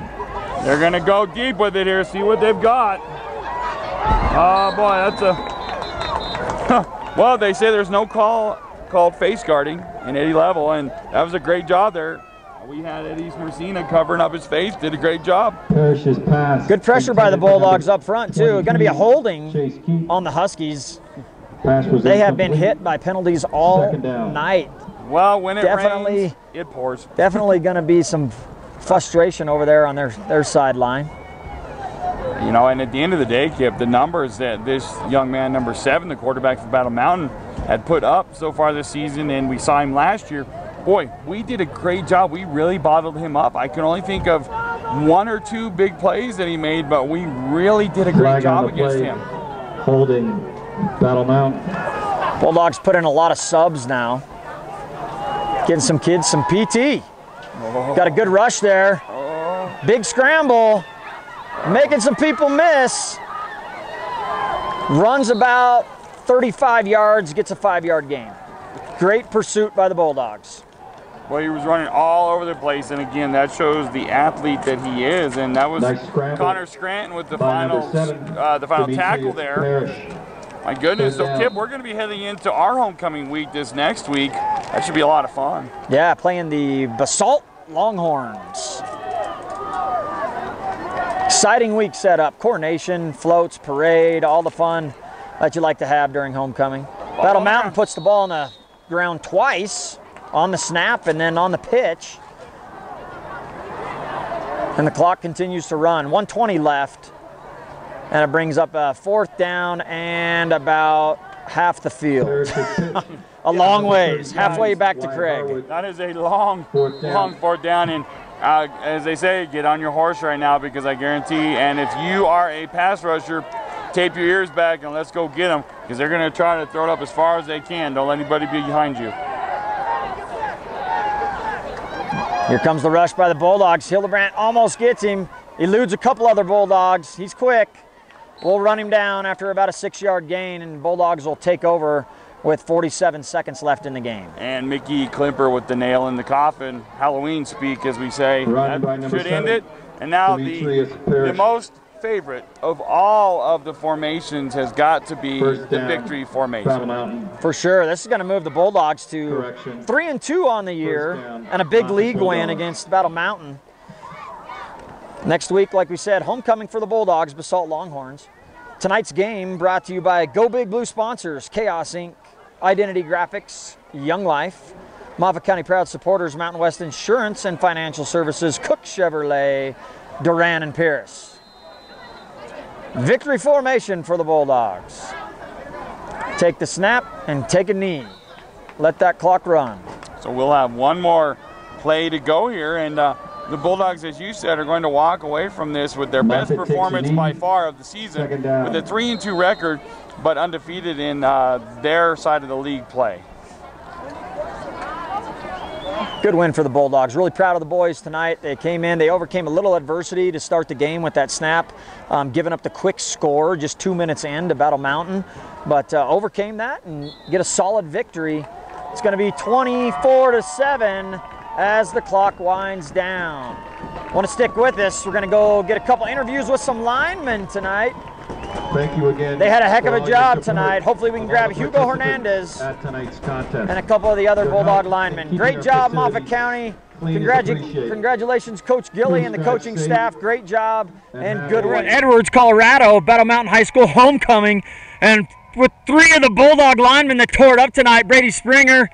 [SPEAKER 2] They're gonna go deep with it here, see what they've got. Oh boy, Well, they say there's no call called face guarding in Eddie Level, and that was a great job there. We had Eddie's Mercina covering up his face, did a great job.
[SPEAKER 3] Parrish's pass.
[SPEAKER 1] Good pressure by the Bulldogs up front, too. Going to be a holding on the Huskies. They have been hit by penalties all night.
[SPEAKER 2] Well, when it rains, it pours.
[SPEAKER 1] Definitely going to be some frustration over there on their sideline.
[SPEAKER 2] You know, and at the end of the day, Kip, the numbers that this young man, number 7, the quarterback for Battle Mountain, had put up so far this season, and we saw him last year, boy, we did a great job. We really bottled him up. I can only think of 1 or 2 big plays that he made, but we really did a great job against him.
[SPEAKER 3] Holding Battle Mountain.
[SPEAKER 1] Bulldogs put in a lot of subs now. Getting some kids some PT. Got a good rush there. Big scramble. Making some people miss. Runs about 35 yards, gets a 5-yard gain. Great pursuit by the Bulldogs.
[SPEAKER 2] Well, he was running all over the place, and again, that shows the athlete that he is. And that was Connor Scranton with the final tackle there. My goodness, so Kip, we're going to be heading into our homecoming week this next week. That should be a lot of fun.
[SPEAKER 1] Yeah, playing the Basalt Longhorns. Exciting week set up. Coronation, floats, parade, all the fun that you like to have during homecoming. Battle Mountain puts the ball on the ground twice, on the snap and then on the pitch. And the clock continues to run. 1:20 left. And it brings up a 4th down and about half the field. A long ways, halfway back to Craig.
[SPEAKER 2] That is a long 4th down. And as they say, get on your horse right now, because I guarantee, and if you are a pass rusher, tape your ears back and let's go get them, because they're going to try to throw it up as far as they can. Don't let anybody be behind you.
[SPEAKER 1] Here comes the rush by the Bulldogs. Hildebrandt almost gets him. Eludes a couple other Bulldogs. He's quick. We'll run him down after about a 6-yard gain, and Bulldogs will take over with 47 seconds left in the game.
[SPEAKER 2] And Mickey Klimper with the nail in the coffin. Halloween speak, as we say. That should end it. And now the most favorite of all of the formations has got to be the victory formation.
[SPEAKER 1] For sure. This is going to move the Bulldogs to 3-2 on the year and a big league win against Battle Mountain. Next week, like we said, homecoming for the Bulldogs, Basalt Longhorns. Tonight's game brought to you by Go Big Blue sponsors, Chaos Inc., Identity Graphics, Young Life, Moffat County Proud supporters, Mountain West Insurance and Financial Services, Cook Chevrolet, Duran and Pierce. Victory formation for the Bulldogs. Take the snap and take a knee. Let that clock run.
[SPEAKER 2] So we'll have one more play to go here, and the Bulldogs, as you said, are going to walk away from this with their best performance by far of the season, with a 3-2 record, but undefeated in their side of the league play.
[SPEAKER 1] Good win for the Bulldogs. Really proud of the boys tonight. They came in, they overcame a little adversity to start the game with that snap, giving up the quick score just 2 minutes in to Battle Mountain, but overcame that and get a solid victory. It's going to be 24-7 as the clock winds down. Want to stick with us? We're going to go get a couple interviews with some linemen tonight.
[SPEAKER 3] Thank you again.
[SPEAKER 1] They had a heck of a job tonight. Hopefully we can grab Hugo Hernandez
[SPEAKER 3] at tonight's contest
[SPEAKER 1] and a couple of the other Bulldog linemen. Great job, Moffat County. Congratulations, Coach Gilly and the coaching staff. Great job and good win.
[SPEAKER 6] Edwards, Colorado, Battle Mountain High School homecoming, and with 3 of the Bulldog linemen that tore it up tonight, Brady Springer,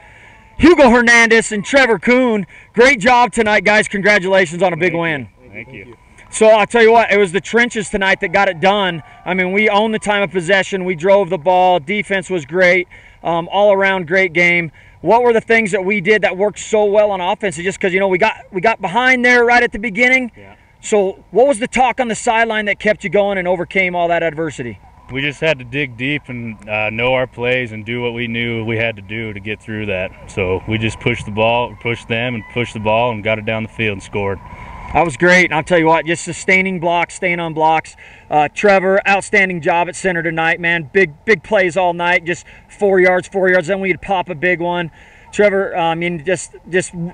[SPEAKER 6] Hugo Hernandez, and Trevor Kuhn. Great job tonight, guys. Congratulations on a big win.
[SPEAKER 4] Thank you.
[SPEAKER 6] So I'll tell you what, it was the trenches tonight that got it done. I mean, we owned the time of possession. We drove the ball. Defense was great. All around great game. What were the things that we did that worked so well on offense? Just because, you know, we got behind there right at the beginning.
[SPEAKER 4] Yeah.
[SPEAKER 6] So what was the talk on the sideline that kept you going and overcame all that adversity?
[SPEAKER 4] We just had to dig deep and know our plays and do what we knew we had to do to get through that. So we just pushed the ball, pushed them, and pushed the ball and got it down the field and scored.
[SPEAKER 6] That was great, and I'll tell you what, just sustaining blocks, staying on blocks. Trevor, outstanding job at center tonight, man. Big plays all night, just 4 yards. Then we'd pop a big one. Trevor, I mean, just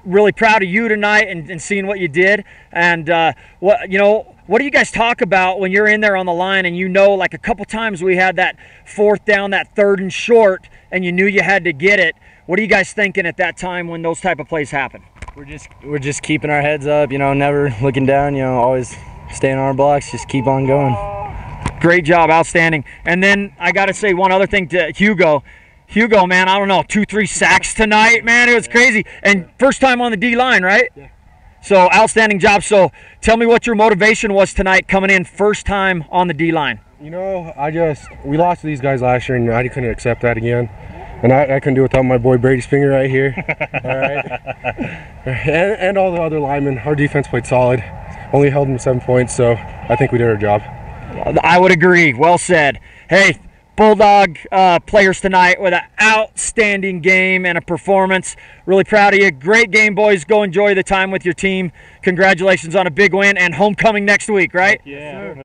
[SPEAKER 6] really proud of you tonight and seeing what you did. And what, you know, What do you guys talk about when you're in there on the line and you know, like a couple times we had that 4th down, that 3rd and short, and you knew you had to get it? What are you guys thinking at that time when those type of plays happen?
[SPEAKER 7] We're just keeping our heads up, you know, never looking down, you know, always staying on our blocks, just keep on going.
[SPEAKER 6] Great job, outstanding. And then I got to say one other thing to Hugo. Hugo, man, I don't know, 2-3 sacks tonight, man. It was crazy. And first time on the D-line, right? Yeah. So outstanding job. So tell me what your motivation was tonight coming in first time on the D-line.
[SPEAKER 8] You know, we lost to these guys last year, and I couldn't accept that again. And I couldn't do it without my boy Brady's finger right here. All right. And all the other linemen. Our defense played solid. Only held them 7 points, so I think we did our job.
[SPEAKER 6] I would agree. Well said. Hey, Bulldog players tonight with an outstanding game and a performance. Really proud of you. Great game, boys. Go enjoy the time with your team. Congratulations on a big win and homecoming next week, right?
[SPEAKER 4] Yeah.